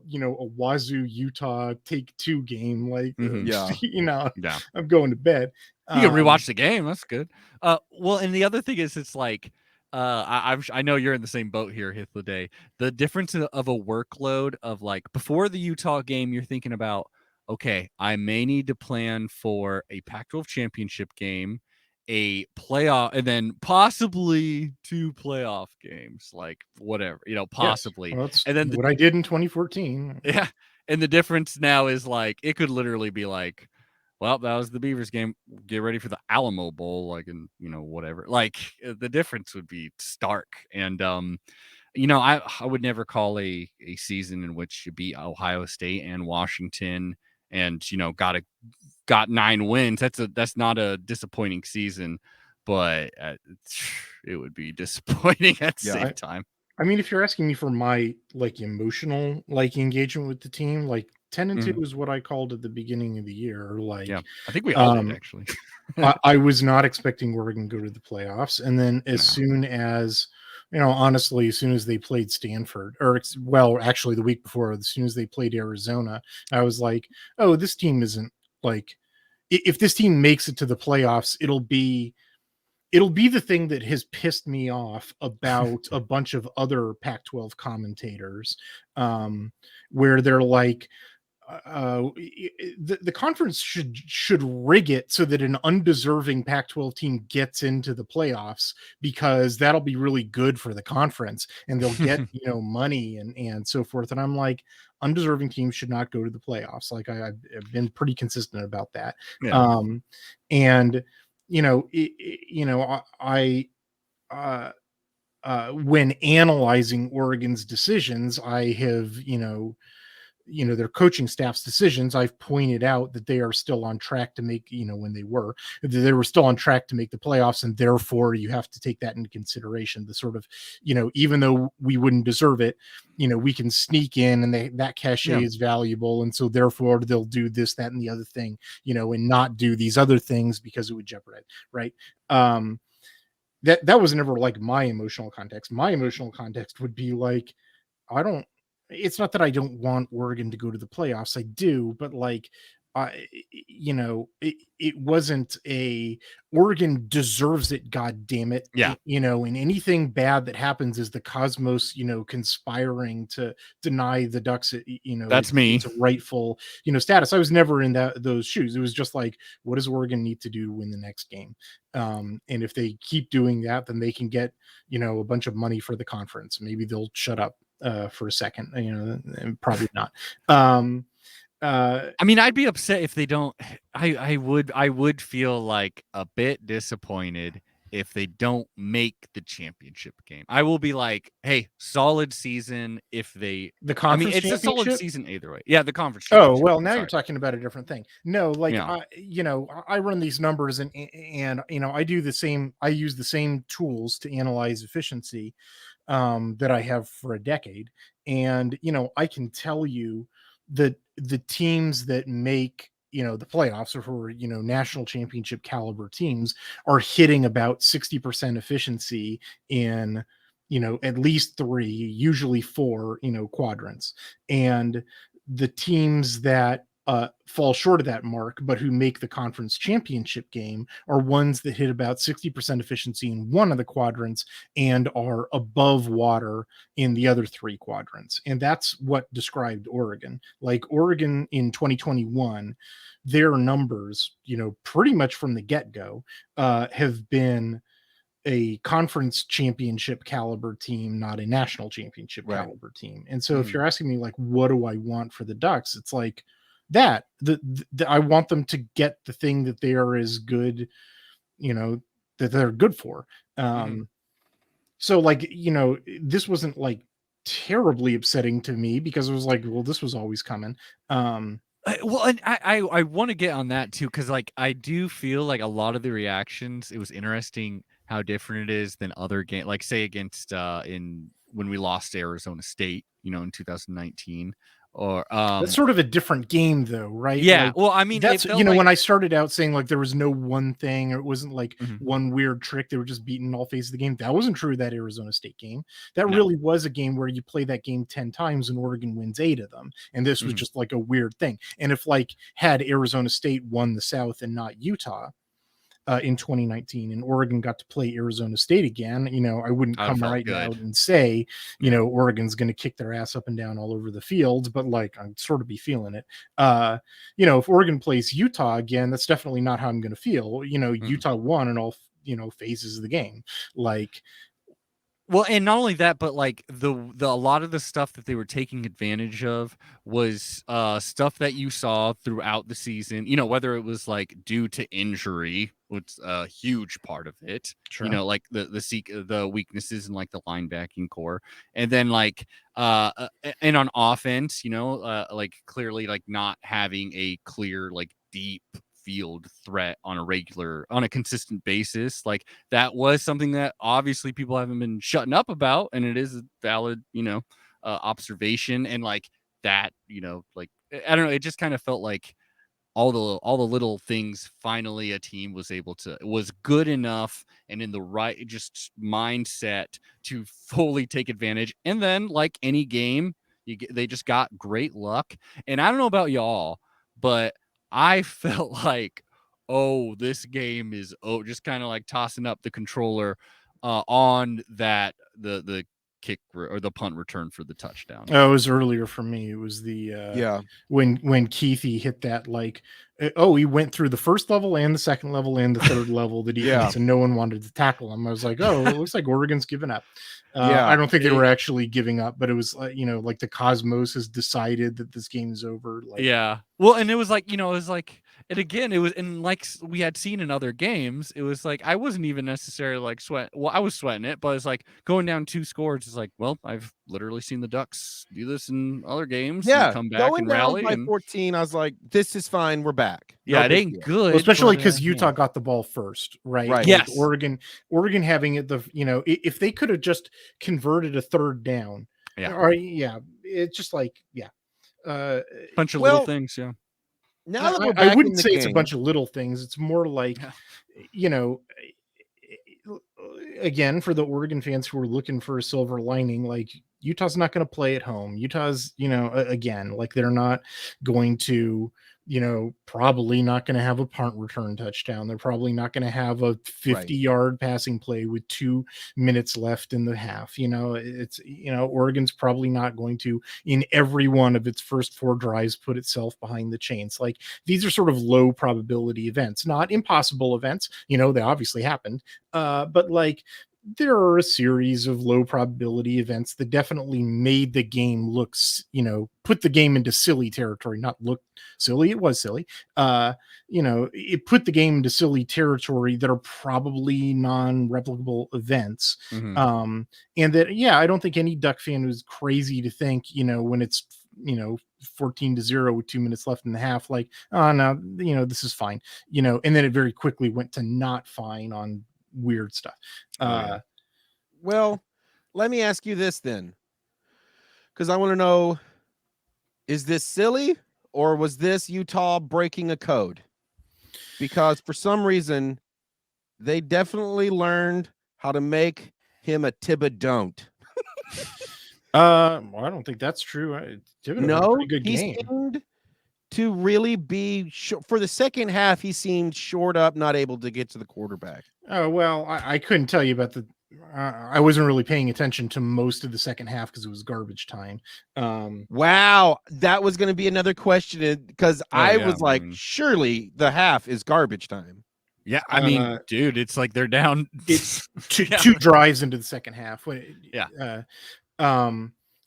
Wazoo Utah Take 2 game. Like, I'm going to bed. You can rewatch the game. That's good. Well, and the other thing is, it's like, I know you're in the same boat here, Hythloday. The difference of a workload of like before the Utah game, you're thinking about, okay, I may need to plan for a Pac-12 championship game, a playoff, and then possibly 2 playoff games, like whatever, possibly. Yes. Well, that's and then what I did in 2014. Yeah. And the difference now is like, it could literally be like, well, that was the Beavers game. Get ready for the Alamo Bowl, like, and whatever. Like, the difference would be stark. And I would never call a season in which you beat Ohio State and Washington and got 9 wins. That's not a disappointing season, but it would be disappointing at the same time. I mean, if you're asking me for my like emotional like engagement with the team, like 10-2 is what I called at the beginning of the year. Like, I think we all did, actually. I was not expecting Oregon to go to the playoffs, and then as soon as honestly, as soon as they played Stanford, actually the week before, as soon as they played Arizona, I was like, oh, this team isn't like, if this team makes it to the playoffs, it'll be the thing that has pissed me off about a bunch of other Pac-12 commentators, where they're like, the conference should rig it so that an undeserving Pac-12 team gets into the playoffs, because that'll be really good for the conference and they'll get money and so forth. And I'm like, undeserving teams should not go to the playoffs. Like, I've been pretty consistent about that. And when analyzing Oregon's decisions, I have, their coaching staff's decisions, I've pointed out that they are still on track to make, when they were still on track to make the playoffs. And therefore you have to take that into consideration, the sort of, even though we wouldn't deserve it, we can sneak in, and that cachet is valuable. And so therefore they'll do this, that, and the other thing, and not do these other things because it would jeopardize. Right. That was never like my emotional context. My emotional context would be like, it's not that I don't want Oregon to go to the playoffs. I do, but like, it wasn't Oregon deserves it. God damn it. Yeah. And anything bad that happens is the cosmos, conspiring to deny the Ducks, that's me. It's a rightful, status. I was never in those shoes. It was just like, what does Oregon need to do to win the next game? And if they keep doing that, then they can get, a bunch of money for the conference. Maybe they'll shut up for a second, and probably not. I mean, I'd be upset if they don't. I would feel like a bit disappointed if they don't make the championship game. I will be like, hey, solid season if they. The conference. I mean, it's a solid season either way. Yeah, the conference. Oh well, now you're talking about a different thing. No, like I run these numbers and I do the same. I use the same tools to analyze efficiency that I have for a decade, and I can tell you that the teams that make the playoffs, or for national championship caliber teams, are hitting about 60% efficiency in at least 3, usually 4 quadrants. And the teams that fall short of that mark, but who make the conference championship game, are ones that hit about 60% efficiency in one of the quadrants and are above water in the other 3 quadrants. And that's what described Oregon. Like Oregon in 2021, their numbers, pretty much from the get-go, have been a conference championship caliber team, not a national championship caliber team. And so if you're asking me like, what do I want for the Ducks? It's like, that I want them to get the thing that they are as good, that they're good for. So like, this wasn't like terribly upsetting to me, because it was like, well, this was always coming. Well, and I want to get on that too, because like I do feel like a lot of the reactions, it was interesting how different it is than other games, like say against when we lost to Arizona State, in 2019. Or that's sort of a different game though, right? Yeah. Like, well, I mean, that's when I started out saying like there was no one thing, or it wasn't like one weird trick, they were just beating all phases of the game. That wasn't true of that Arizona State game. That really was a game where you play that game 10 times and Oregon wins 8 of them. And this was just like a weird thing. And if like had Arizona State won the South and not Utah in 2019, and Oregon got to play Arizona State again, I wouldn't come right out and say, Oregon's going to kick their ass up and down all over the field, but like I'd sort of be feeling it. If Oregon plays Utah again, that's definitely not how I'm going to feel. Utah won in all phases of the game. Like, well, and not only that, but like the a lot of the stuff that they were taking advantage of was stuff that you saw throughout the season, whether it was like due to injury, which is a huge part of it, like the weaknesses in like the linebacking core, and then like and on offense, like clearly like not having a clear like deep field threat on a consistent basis. Like that was something that obviously people haven't been shutting up about, and it is a valid observation. And like that, like I don't know, it just kind of felt like all the little things, finally a team was good enough and in the right just mindset to fully take advantage. And then like any game, they just got great luck. And I don't know about y'all, but I felt like, this game is just kind of like tossing up the controller on that the kick or the punt return for the touchdown. Oh, it was earlier for me. It was the when Keithy hit that, like, he went through the first level and the second level and the third level, the defense, and no one wanted to tackle him. I was like, it looks like Oregon's given up. I don't think they were actually giving up, but it was like the cosmos has decided that this game is over. Like, well, and it was like, And again, it was, and like we had seen in other games, it was like I wasn't even necessarily like sweat. Well, I was sweating it, but it's like going down 2 scores. It's like, well, I've literally seen the Ducks do this in other games and come back going and down rally. by And 14, I was like, this is fine. We're back. yeah, No it big ain't deal. good, well, especially but, because Utah got the ball first, right? Right. Like Yes. Oregon having it, if they could have just converted a third down, or it's just like bunch of little things. Yeah. Now that we're back I wouldn't in the say game, it's a bunch of little things. It's more like, again, for the Oregon fans who are looking for a silver lining, like Utah's not going to play at home. Utah's, again, like they're not going to, probably not going to have a punt return touchdown. They're probably not going to have a 50-yard passing play with 2 minutes left in the half. Oregon's probably not going to, in every one of its first 4 drives, put itself behind the chains. Like these are sort of low probability events, not impossible events. They obviously happened. But like there are a series of low probability events that definitely made the game put the game into silly territory. Not look silly, it was silly. It put the game into silly territory that are probably non-replicable events. Mm-hmm. And that, I don't think any Duck fan was crazy to think, when it's 14-0 with 2 minutes left in the half, like, oh no, this is fine, and then it very quickly went to not fine on weird stuff. Well, let me ask you this then, because I want to know, is this silly or was this Utah breaking a code? Because for some reason, they definitely learned how to make him a Thibodeau. Well, I don't think that's true. Thibodeau had a pretty good game. Seemed to really be for the second half. He seemed short up, not able to get to the quarterback. Oh well, I couldn't tell you about the. I wasn't really paying attention to most of the second half because it was garbage time. Wow, that was going to be another question because I was like, surely the half is garbage time. Yeah, I mean, dude, it's like they're down. It's two drives into the second half.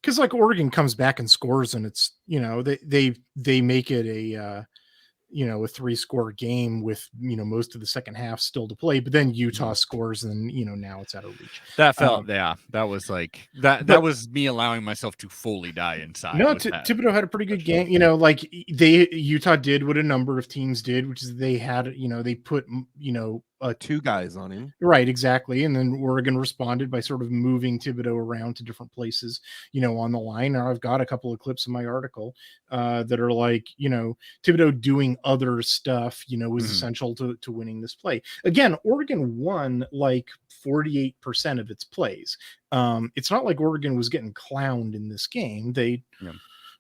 Because like Oregon comes back and scores, and it's they make it a 3-score game with most of the second half still to play, but then Utah scores, and now it's out of reach. That felt that was like that. That was me allowing myself to fully die inside. No, Thibodeau had a pretty good game. Like Utah did what a number of teams did, which is they had they put 2 guys on him. Right, exactly. And then Oregon responded by sort of moving Thibodeau around to different places, on the line. Now I've got a couple of clips in my article that are like, Thibodeau doing other stuff, was essential to winning this play. Again, Oregon won like 48% of its plays. It's not like Oregon was getting clowned in this game. They,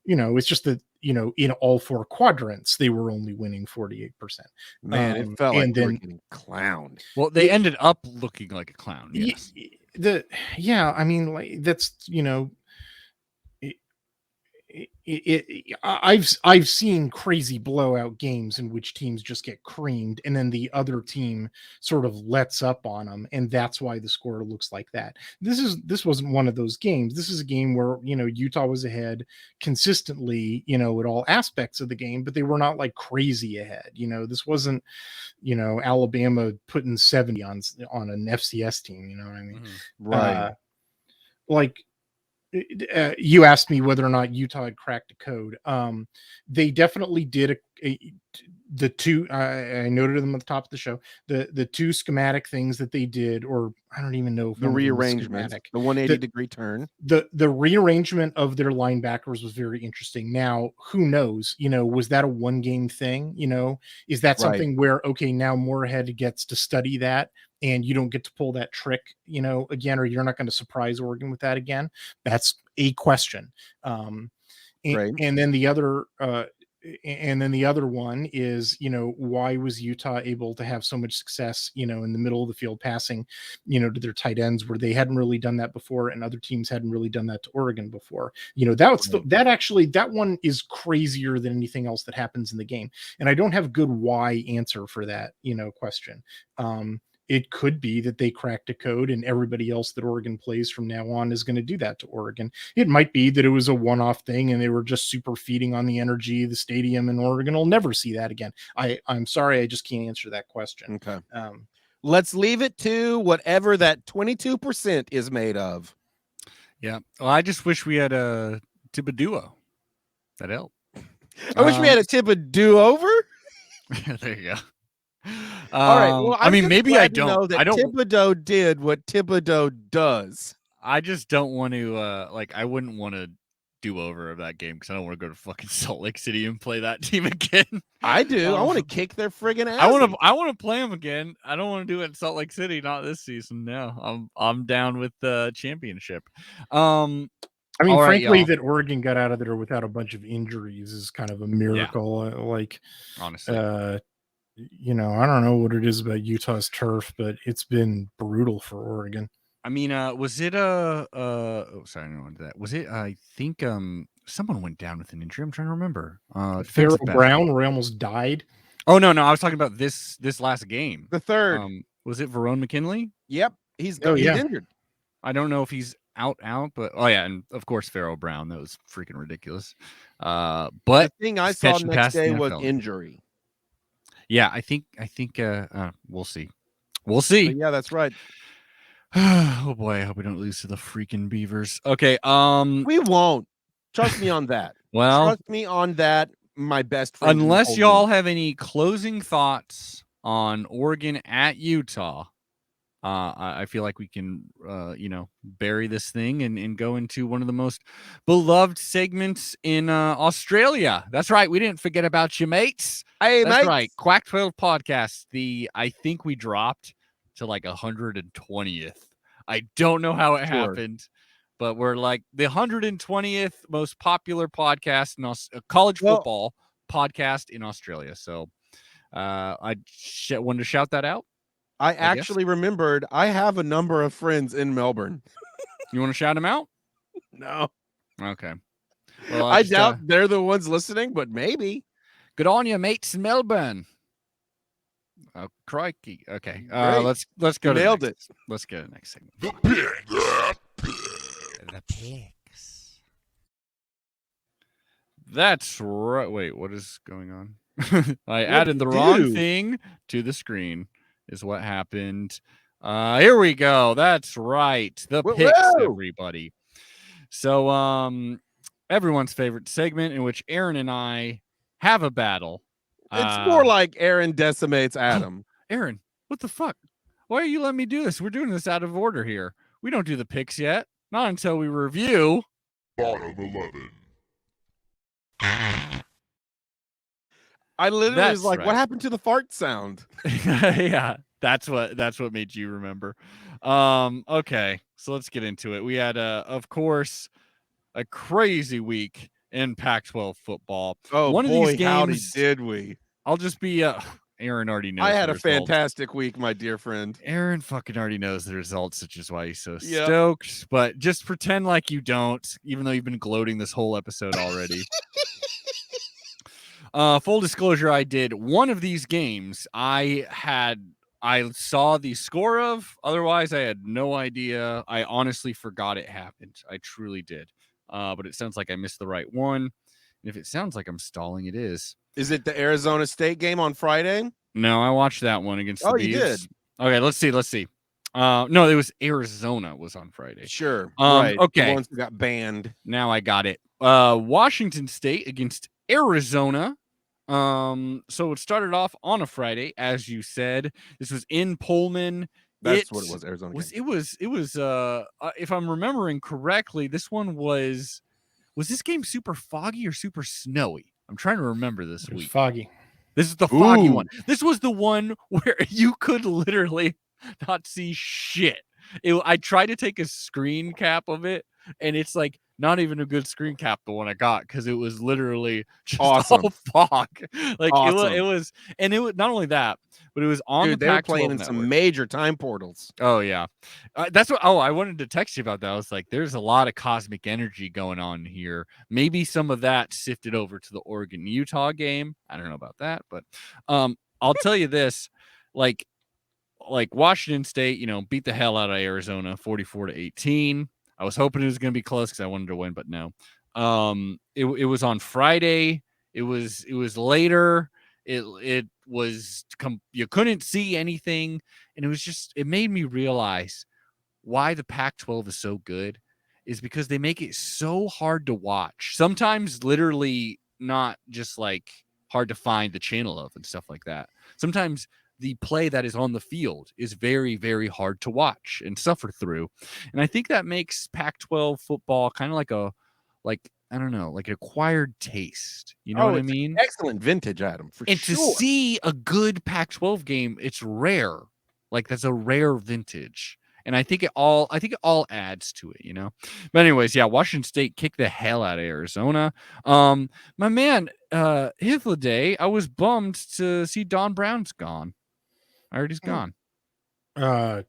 it's just that, in all 4 quadrants, they were only winning 48%. Man, it felt like they were getting clowned. Well, they ended up looking like a clown. Yes. I mean, like that's, I've seen crazy blowout games in which teams just get creamed and then the other team sort of lets up on them, and that's why the score looks like that. This wasn't one of those games. This is a game where Utah was ahead consistently at all aspects of the game, but they were not like crazy ahead. This wasn't Alabama putting 70 on an FCS team. You know what I mean? Right. Like you asked me whether or not Utah had cracked a code. They definitely did the 2. I noted them at the top of the show. The 2 schematic things that they did, or I don't even know if the rearrangement, the 180-degree turn. The rearrangement of their linebackers was very interesting. Now, who knows? Was that a 1-game thing? Is that something where now Moorhead gets to study that, and you don't get to pull that trick, again, or you're not going to surprise Oregon with that again? That's a question. And then the other, one is, why was Utah able to have so much success, in the middle of the field passing, to their tight ends, where they hadn't really done that before, and other teams hadn't really done that to Oregon before. That one is crazier than anything else that happens in the game. And I don't have a good why answer for that, question. it could be that they cracked a code and everybody else that Oregon plays from now on is going to do that to Oregon. It might be that it was a one-off thing and they were just super feeding on the energy of the stadium, and Oregon will never see that again. I'm sorry, I just can't answer that question. Okay. Let's leave it to whatever that 22% is made of. Yeah. Well, I just wish we had a Thibodeau. That helped. I wish we had a do-over. There you go. All right. Well, I mean, maybe I don't. Know that Thibodeau did what Thibodeau does. I just don't want to. I wouldn't want to do-over of that game because I don't want to go to fucking Salt Lake City and play that team again. I do. I want to kick their friggin' ass. I want to play them again. I don't want to do it in Salt Lake City, not this season. No, I'm down with the championship. I mean, frankly, that Oregon got out of there without a bunch of injuries is kind of a miracle. Yeah. Honestly, I don't know what it is about Utah's turf, but it's been brutal for Oregon. I mean, was it oh, sorry, I don't know that. Was it? I think someone went down with an injury. I'm trying to remember. Farrell Brown, where he almost died. Oh no, I was talking about this last game. The third. Was it Verone McKinley? Yep, he's injured. I don't know if he's out, but and of course Farrell Brown. That was freaking ridiculous. But the thing I saw next day was injury. Yeah, I think we'll see. We'll see. But yeah, that's right. Oh boy, I hope we don't lose to the freaking Beavers. Okay, we won't. Trust me on that. Well, trust me on that. My best friend. Unless y'all have any closing thoughts on Oregon at Utah, I feel like we can, bury this thing and go into one of the most beloved segments in Australia. That's right. We didn't forget about you, mates. Hey, that's right. Quack 12 podcast. I think we dropped to like 120th. I don't know how it happened, but we're like the 120th most popular podcast in college football podcast in Australia. So I wanted to shout that out. I actually remembered I have a number of friends in Melbourne. You want to shout them out? No. Okay. Well, I doubt they're the ones listening, but maybe. Good on you, mates in Melbourne. Oh, crikey. Okay. Let's go to Nailed it. Let's go to the next segment. The picks. That's right. Wait, what is going on? I added the wrong thing to the screen. Is what happened. Here we go. That's right. The picks, everybody. So, everyone's favorite segment in which Aaron and I have a battle. It's more like Aaron decimates Adam. Aaron, what the fuck? Why are you letting me do this? We're doing this out of order here. We don't do the picks yet. Not until we review Bottom 11. I literally was like, what happened to the fart sound? Yeah, that's what made you remember. Okay, so let's get into it. We had of course a crazy week in Pac-12 football. Oh, one of these games, howdy did we? I'll just be Aaron already knows. I had a fantastic week, my dear friend. Aaron fucking already knows the results, which is why he's so stoked. But just pretend like you don't, even though you've been gloating this whole episode already. Full disclosure, I did one of these games. I saw the score of. Otherwise, I had no idea. I honestly forgot it happened. I truly did. But it sounds like I missed the right one. And if it sounds like I'm stalling, it is. Is it the Arizona State game on Friday? No, I watched that one against the Beavs. You did? Okay, let's see. No, it was Arizona was on Friday. Sure. Right. Okay. The ones who got banned. Now I got it. Washington State against Arizona. So it started off on a Friday, as you said. This was in Pullman. That's what it was. Arizona. It was. If I'm remembering correctly, this one was this game super foggy or super snowy? I'm trying to remember this week. Foggy. This is the foggy one. This was the one where you could literally not see shit. I tried to take a screen cap of it, and it's like not even a good screen cap, the one I got, because it was literally just all fog. Like it was, and it was not only that, but it was on the they were playing in some major time portals. Oh yeah, that's what. Oh, I wanted to text you about that. I was like, there's a lot of cosmic energy going on here. Maybe some of that sifted over to the Oregon Utah game. I don't know about that, but I'll tell you this, like. like Washington State, beat the hell out of Arizona 44-18. I was hoping it was going to be close because I wanted to win, but no. It was on Friday. It was later. It was you couldn't see anything, and it made me realize why the Pac-12 is so good is because they make it so hard to watch. Sometimes literally not just like hard to find the channel of and stuff like that. Sometimes the play that is on the field is very, very hard to watch and suffer through. And I think that makes Pac-12 football kind of like I don't know, like acquired taste. You know what I mean? Excellent vintage, Adam, for and sure. To see a good Pac-12 game, it's rare. Like that's a rare vintage. And I think it all adds to it, But anyways, yeah, Washington State kicked the hell out of Arizona. My man, Hythloday, I was bummed to see Don Brown's gone. I heard he's gone. I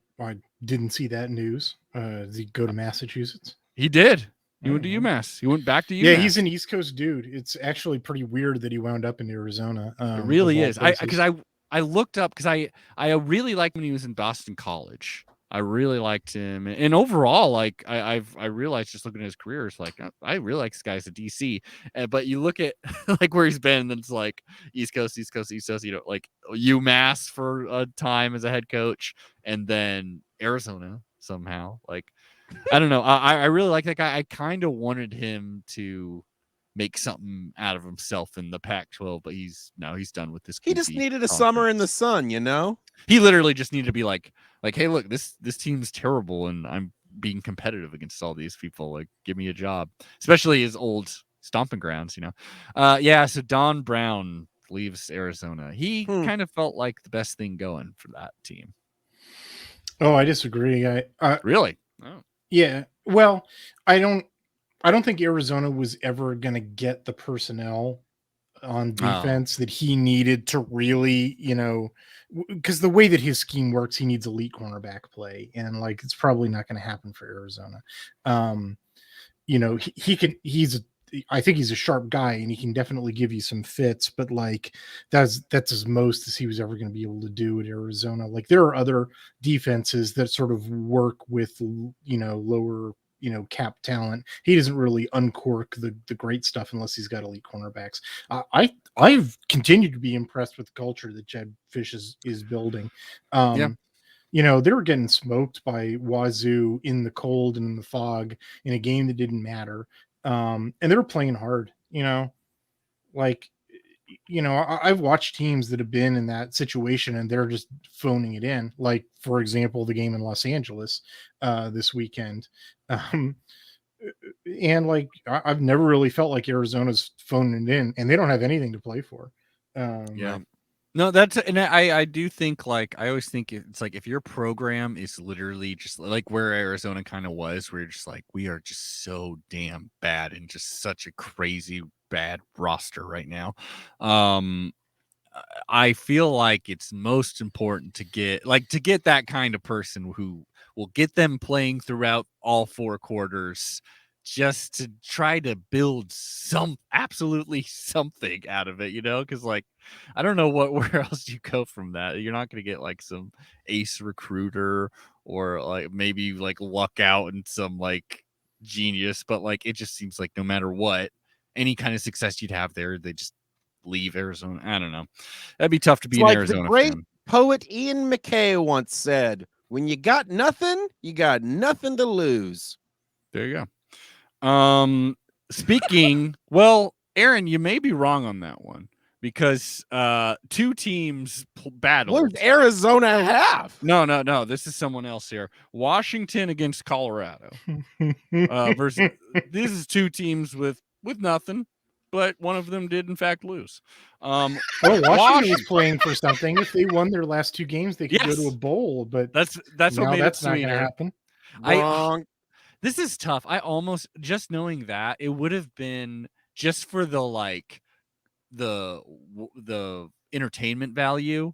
didn't see that news. Did he go to Massachusetts? He did. He went to UMass. He went back to UMass. Yeah, he's an East Coast dude. It's actually pretty weird that he wound up in Arizona. It really is. I looked up because I really liked when he was in Boston College. I really liked him, and overall, like I realized just looking at his career, it's like I really like this guy as a DC. But you look at like where he's been, and it's like East Coast, like UMass for a time as a head coach, and then Arizona somehow. Like I don't know. I really like that guy. I kind of wanted him to make something out of himself in the Pac-12, but he's done with this. He just needed a summer in the sun, He literally just needed to be like, hey, look, this team's terrible, and I'm being competitive against all these people. Like, give me a job, especially his old stomping grounds, Yeah. So Don Brown leaves Arizona. He kind of felt like the best thing going for that team. Oh, I disagree. Really? Oh. Yeah. Well, I don't think Arizona was ever going to get the personnel on defense that he needed to really, because the way that his scheme works, he needs elite cornerback play, and like it's probably not going to happen for Arizona. I think he's a sharp guy, and he can definitely give you some fits, but like that's as most as he was ever going to be able to do at Arizona. Like there are other defenses that sort of work with lower cap talent. He doesn't really uncork the great stuff unless he's got elite cornerbacks. I've continued to be impressed with the culture that Jed Fish is building. They were getting smoked by Wazoo in the cold and in the fog in a game that didn't matter. And they were playing hard, I've watched teams that have been in that situation and they're just phoning it in. Like, for example, the game in Los Angeles this weekend. And like, I've never really felt like Arizona's phoning it in, and they don't have anything to play for. Yeah. No, and I do think, like, I always think it's like if your program is literally just like where Arizona kind of was, where you're just like, we are just so damn bad and just such a crazy bad roster right now. I feel like it's most important to get that kind of person who will get them playing throughout all four quarters, just to try to build absolutely something out of it, because like I don't know where else you go from that. You're not going to get like some ace recruiter or like maybe like luck out and some like genius, but like it just seems like no matter what, any kind of success you'd have there, they just leave Arizona. I don't know. That'd be tough to be an Arizona the great fan. Poet Ian MacKay once said, "When you got nothing, you got nothing to lose." There you go. Speaking, well, Aaron, you may be wrong on that one because two teams battled. What does Arizona have? No. This is someone else here. Washington against Colorado. Versus this is two teams with nothing, but one of them did in fact lose. Well, Washington was playing for something. If they won their last two games, they could go to a bowl. But that's what made that's it not going to happen. Wrong. This is tough. I almost, just knowing that, it would have been just for the like the entertainment value.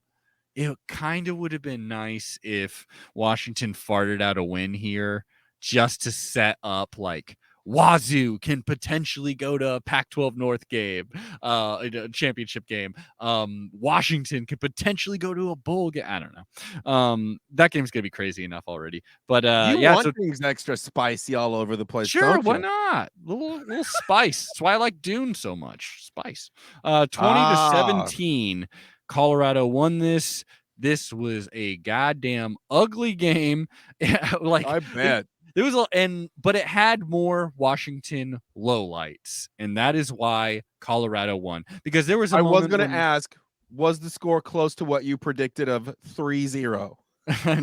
It kind of would have been nice if Washington farted out a win here just to set up like Wazoo can potentially go to a Pac-12 North game, a championship game. Washington could potentially go to a bowl game. I don't know. That game's gonna be crazy enough already. But you yeah, want things extra spicy all over the place, sure, don't why you? not? Little spice. That's why I like Dune so much. Spice. 20-17. Colorado won this. This was a goddamn ugly game. Like I bet. There was but it had more Washington lowlights, and that is why Colorado won. Because there was a I moment was going to when, ask, was the score close to what you predicted of 3-0?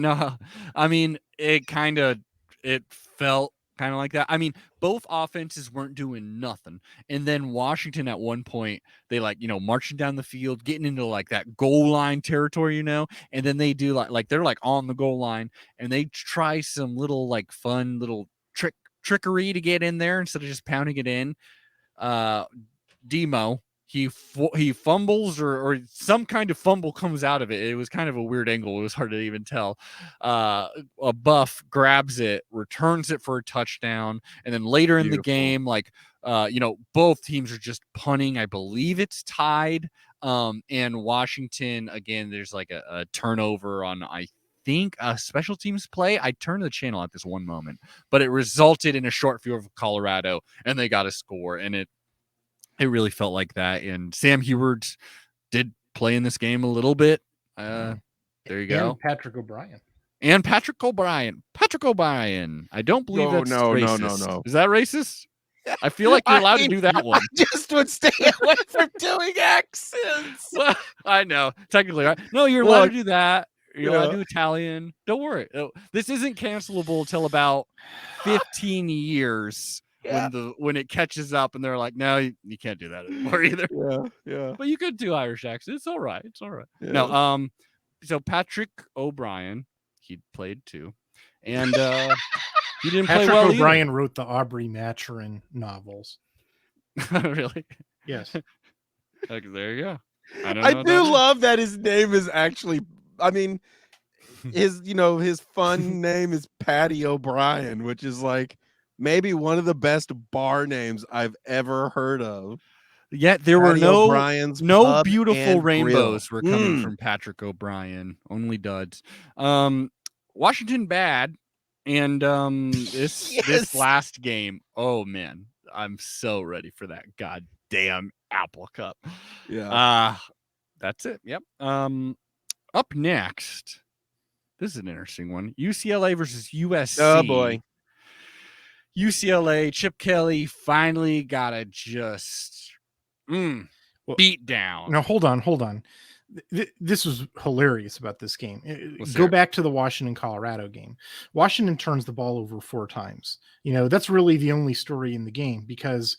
no, I mean it felt kind of like that. I mean, both offenses weren't doing nothing, and then Washington at one point they marching down the field, getting into like that goal line territory, and then they do like they're like on the goal line, and they try some little like fun little trickery to get in there instead of just pounding it in. Demo, he fumbles or some kind of fumble comes out of it. It was kind of a weird angle. It was hard to even tell. A Buff grabs it, returns it for a touchdown, and then later in the game, both teams are just punting. I believe it's tied. And Washington, again, there's like a turnover on, I think, a special teams play. I turned the channel at this one moment, but it resulted in a short field of Colorado, and they got a score, and it really felt like that. And Sam Heward did play in this game a little bit. There you go. And Patrick O'Brien. Patrick O'Brien. I don't believe that's racist. No. Is that racist? I feel like you're allowed to do that one. I just would stay away from doing accents. Well, I know. Technically, right? No, you're allowed to do that. You're allowed to do Italian. Don't worry. This isn't cancelable until about 15 years. Yeah. When it catches up and they're like, no, you can't do that anymore either. Yeah. But you could do Irish accent. It's all right. Yeah. No, so Patrick O'Brien, he played too. And he didn't play well either. O'Brien wrote the Aubrey Maturin novels. Really? Yes. Okay, there you go. I do love that his name is actually, I mean, his fun name is Patty O'Brien, which is like maybe one of the best bar names I've ever heard of. Yet there were no beautiful rainbows were coming from Patrick O'Brien. Only duds. Washington bad, and this last game. Oh man, I'm so ready for that goddamn Apple Cup. Yeah. That's it. Yep. Up next, this is an interesting one. UCLA versus USC. Oh boy. UCLA, Chip Kelly finally got a beat down. Now, hold on. This was hilarious about this game. Go back to the Washington-Colorado game. Washington turns the ball over 4 times. That's really the only story in the game because,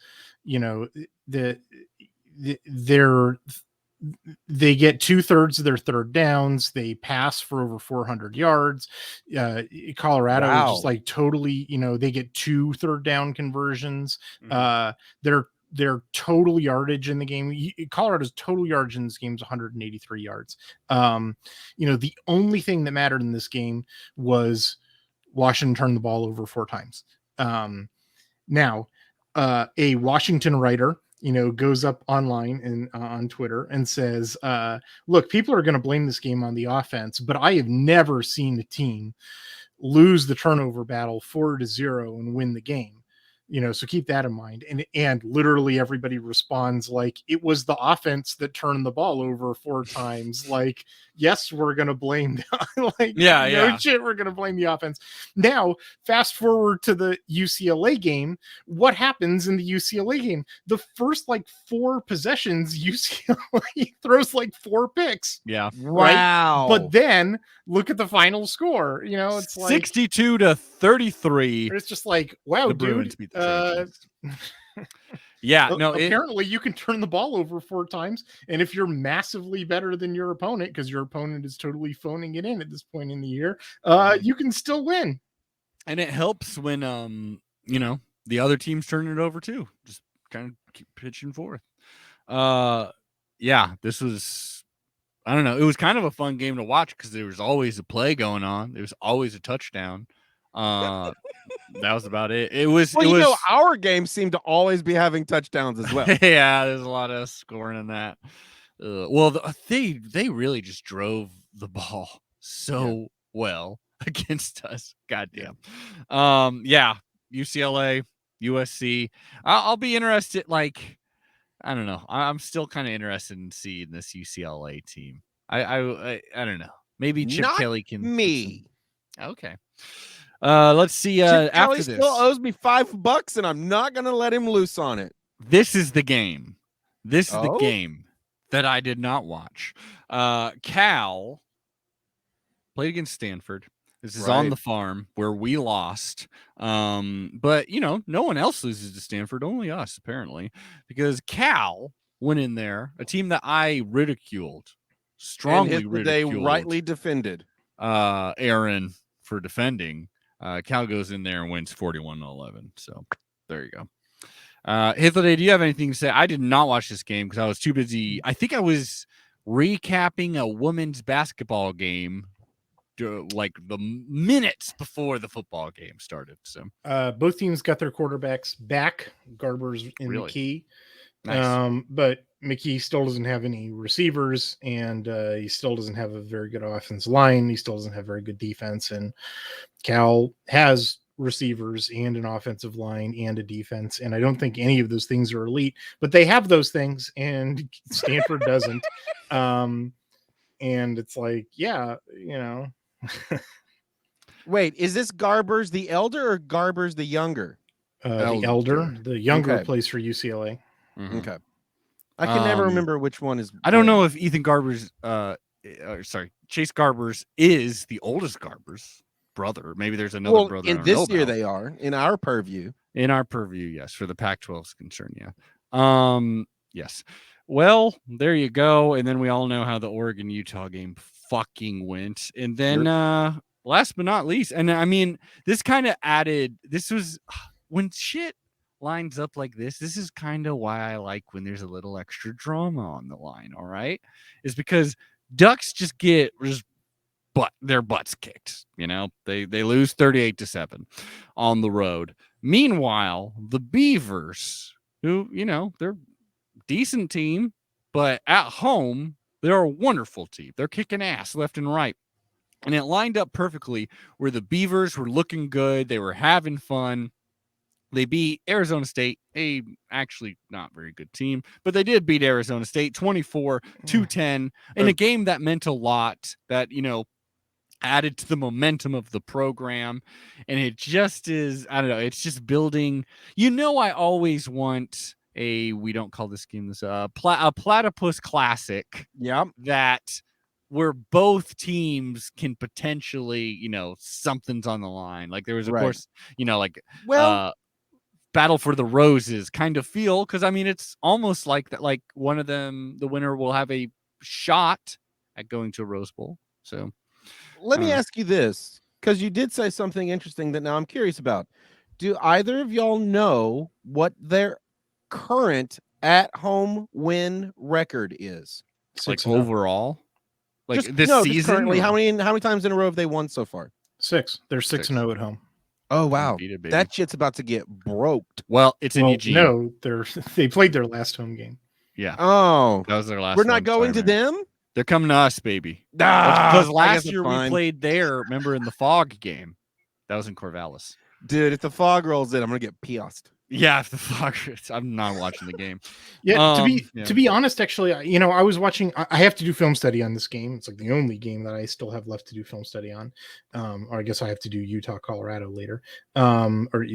they get 2/3 of their third downs. They pass for over 400 yards. Colorado is just like totally, they get 2 third down conversions. Their total yardage in the game, Colorado's total yardage in this game is 183 yards. The only thing that mattered in this game was Washington turned the ball over 4 times. Now, a Washington writer, goes up online and on Twitter and says, look, people are going to blame this game on the offense, but I have never seen a team lose the turnover battle 4-0 and win the game. So keep that in mind. And literally everybody responds like it was the offense that turned the ball over 4 times. Like, yes, we're going to blame shit, we're going to blame the offense. Now, fast forward to the UCLA game. What happens in the UCLA game? The first 4 possessions, UCLA throws 4 picks. Yeah. Wow. But then look at the final score. It's 62-33. It's just like, wow, dude. Apparently you can turn the ball over 4 times, and if you're massively better than your opponent, because your opponent is totally phoning it in at this point in the year, you can still win. And it helps when the other teams turn it over too. Just kind of keep pitching forth. This was, I don't know, it was kind of a fun game to watch because there was always a play going on. There was always a touchdown. That was about it. It was. Well, you know, our games seem to always be having touchdowns as well. Yeah, there's a lot of scoring in that. Well, they really just drove the ball so well against us. Goddamn. Yeah. UCLA, USC. I'll be interested. Like, I don't know. I'm still kind of interested in seeing this UCLA team. I don't know. Maybe Chip Not Kelly can. me. Okay. Let's see. Chip After Kelly this, still owes me $5, and I'm not gonna let him loose on it. this is the game. This is the game that I did not watch. Cal played against Stanford. This is on the farm where we lost. But you know, no one else loses to Stanford, only us apparently, because Cal went in there, a team that I ridiculed, strongly ridiculed. They rightly defended. Aaron for defending. Cal goes in there and wins 41-11. So there you go. Hythloday, do you have anything to say? I did not watch this game because I was too busy. I think I was recapping a women's basketball game like the minutes before the football game started. So both teams got their quarterbacks back. Garber's in McKee. Nice. But McKee still doesn't have any receivers, and he still doesn't have a very good offensive line. He still doesn't have very good defense, and Cal has receivers and an offensive line and a defense, and I don't think any of those things are elite, but they have those things, and Stanford doesn't. And it's like, yeah, you know. Wait, is this Garbers the elder or Garbers the younger? The elder. The younger plays for UCLA. Mm-hmm. Okay. I can never remember which one is. I don't know if Ethan Garber's Chase Garber's is the oldest Garber's brother. Maybe there's another brother. In this year they are. In our purview. In our purview, yes, for the Pac-12 is concerned, yeah. Yes. Well, there you go. And then we all know how the Oregon-Utah game fucking went. And then last but not least, and I mean, this kind of added, this was when shit lines up like this is kind of why I like when there's a little extra drama on the line, all right? Is because Ducks just get their butts kicked, you know? They lose 38-7 on the road. Meanwhile, the Beavers, who, you know, they're decent team, but at home, they're a wonderful team. They're kicking ass left and right. And it lined up perfectly where the Beavers were looking good. They were having fun. They beat Arizona State, a actually not very good team, but they did beat Arizona State 24-10 in a game that meant a lot, that, you know, added to the momentum of the program. And it just is, I don't know, it's just building. You know, I always want we don't call this game this, a platypus classic. Yeah. That where both teams can potentially, you know, something's on the line. Like there was, of course, you know, like, Battle for the Roses kind of feel, because I mean it's almost like that, like one of them, the winner will have a shot at going to a Rose Bowl. So let me ask you this, because you did say something interesting that now I'm curious about. Do either of y'all know what their current at-home win record is? Like overall, like just, this season? Just currently, how many times in a row have they won so far? 6. They're 6-0 at home. Oh wow, that shit's about to get broked. Well, it's in Eugene. No, they played their last home game. Yeah. Oh, that was their last. We're not going to them. They're coming to us, baby. Because last year we played there. Remember in the Fog game? That was in Corvallis. Dude, if the Fog rolls in, I'm gonna get pissed. Yeah, if the Fog, I'm not watching the game. Yeah, to be honest, actually, you know, I was watching. I have to do film study on this game. It's like the only game that I still have left to do film study on. Or I guess I have to do Utah, Colorado later. Or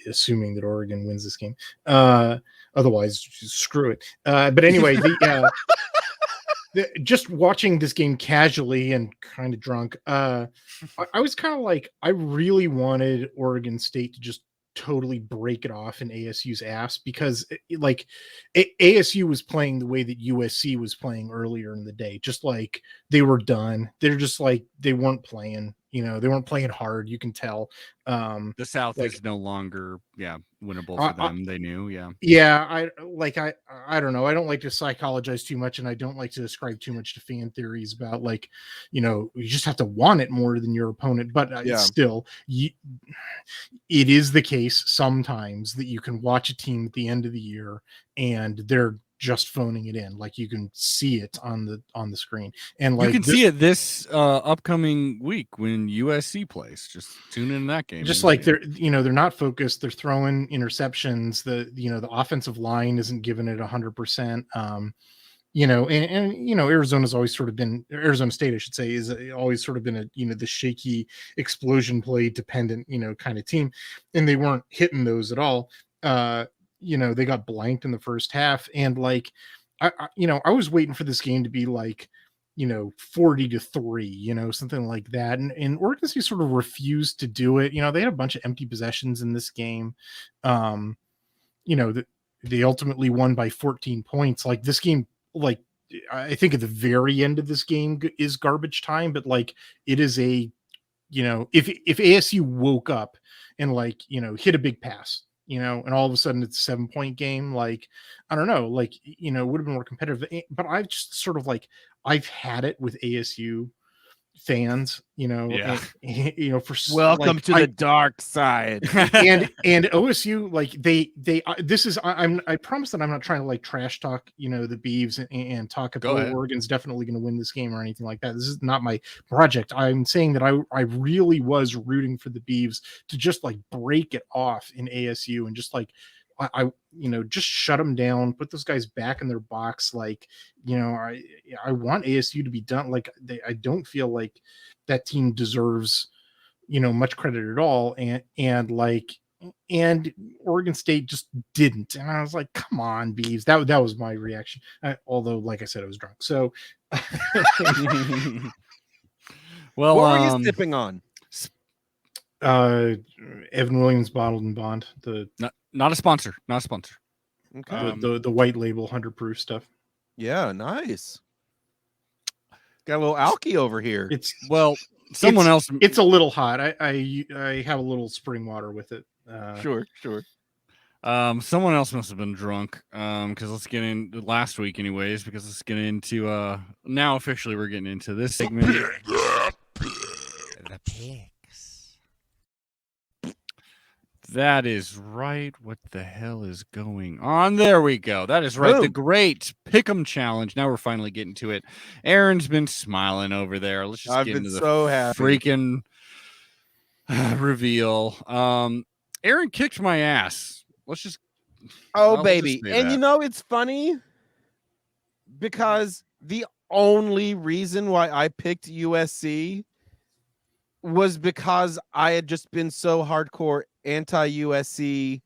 assuming that Oregon wins this game. Otherwise, screw it. But anyway, just watching this game casually and kind of drunk, I was kind of like, I really wanted Oregon State to just totally break it off in ASU's ass, because ASU was playing the way that USC was playing earlier in the day, just like they were done. They're just like, they weren't playing, they weren't playing hard. You can tell. The South is no longer, winnable for them. They knew, I don't know. I don't like to psychologize too much, and I don't like to ascribe too much to fan theories about you just have to want it more than your opponent. But still, it is the case sometimes that you can watch a team at the end of the year and they're just phoning it in. Like you can see it on the screen, and you can see it this upcoming week when USC plays. Just tune in that game. Just like they're not focused. They're throwing interceptions. The offensive line isn't giving it 100%. Arizona's always sort of been, Arizona State, I should say, is always sort of been the shaky explosion play dependent, kind of team, and they weren't hitting those at all. They got blanked in the first half, and I was waiting for this game to be 40-3, something like that. And Oregon State sort of refused to do it. They had a bunch of empty possessions in this game. They ultimately won by 14 points. Like this game, I think at the very end of this game is garbage time, but it is a, if ASU woke up and hit a big pass, and all of a sudden it's a 7-point game, I don't know, it would have been more competitive. But I've just sort of I've had it with ASU fans, for welcome to the dark side. and OSU, I promise that I'm not trying to trash talk, the Beavs and talk about Oregon's definitely going to win this game or anything like that. This is not my project. I'm saying that I really was rooting for the Beavs to just break it off in ASU and just I just shut them down, put those guys back in their box. I want ASU to be done. I don't feel like that team deserves, much credit at all. And Oregon State just didn't. And I was like, come on, Beavs. That was my reaction. Although, like I said, I was drunk. So, well, what were you sipping on? Evan Williams Bottled and Bond. Not a sponsor. Okay. The white label 100 proof stuff. Yeah, nice. Got a little alky over here. Someone else. It's a little hot. I have a little spring water with it. Sure. Someone else must have been drunk. Because let's get in last week, anyways. Because let's get into now officially we're getting into this segment. The picks. That is right. What the hell is going on? There we go. That is right. Boom. The great Pick'em Challenge. Now we're finally getting to it. Aaron's been smiling over there. Let's just get into the freaking reveal. Aaron kicked my ass. Let's just. Oh, baby. And it's funny because the only reason why I picked USC was because I had just been so hardcore anti-USC,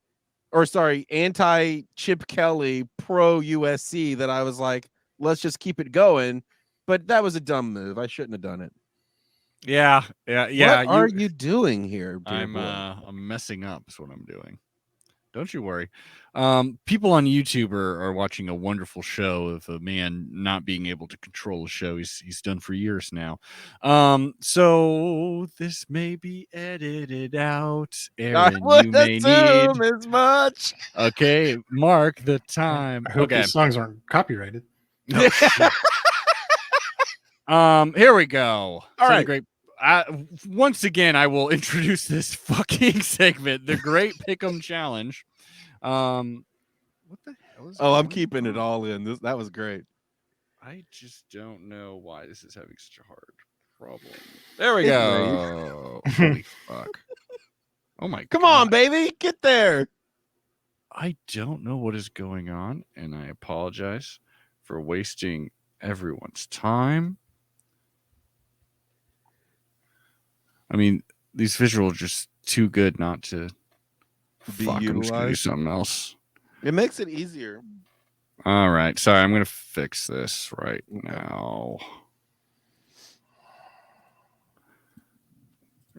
anti-Chip Kelly, pro-USC that I was like, let's just keep it going. But that was a dumb move. I shouldn't have done it. Yeah. What are you doing here, I'm messing up is what I'm doing. Don't you worry. People on YouTube are watching a wonderful show of a man not being able to control a show he's done for years now. So this may be edited out. Aaron, you may need as much. Okay, mark the time. I hope these songs aren't copyrighted. No. Here we go. All right. Great. Once again, I will introduce this fucking segment, the Great Pick'em Challenge. What the hell is? I'm keeping it all in. That was great. I just don't know why this is having such a hard problem. There we go. Holy fuck! Oh my! Come on, baby, get there. I don't know what is going on, and I apologize for wasting everyone's time. I mean, these visuals are just too good not to be utilized. I'm just gonna do something else. It makes it easier. All right. Sorry, I'm gonna fix this right now.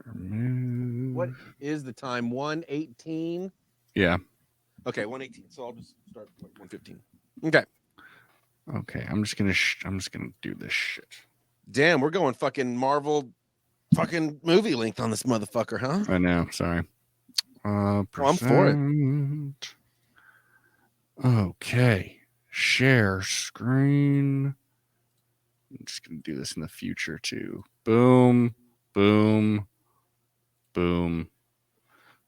Remove. What is the time? 1:18? Yeah. Okay, 1:18. So I'll just start 1:15. Okay. Okay. I'm just gonna do this shit. Damn, we're going fucking Marvel fucking movie length on this motherfucker, huh? I know. Sorry. I'm for it. Okay. Share screen. I'm just going to do this in the future too. Boom, boom, boom.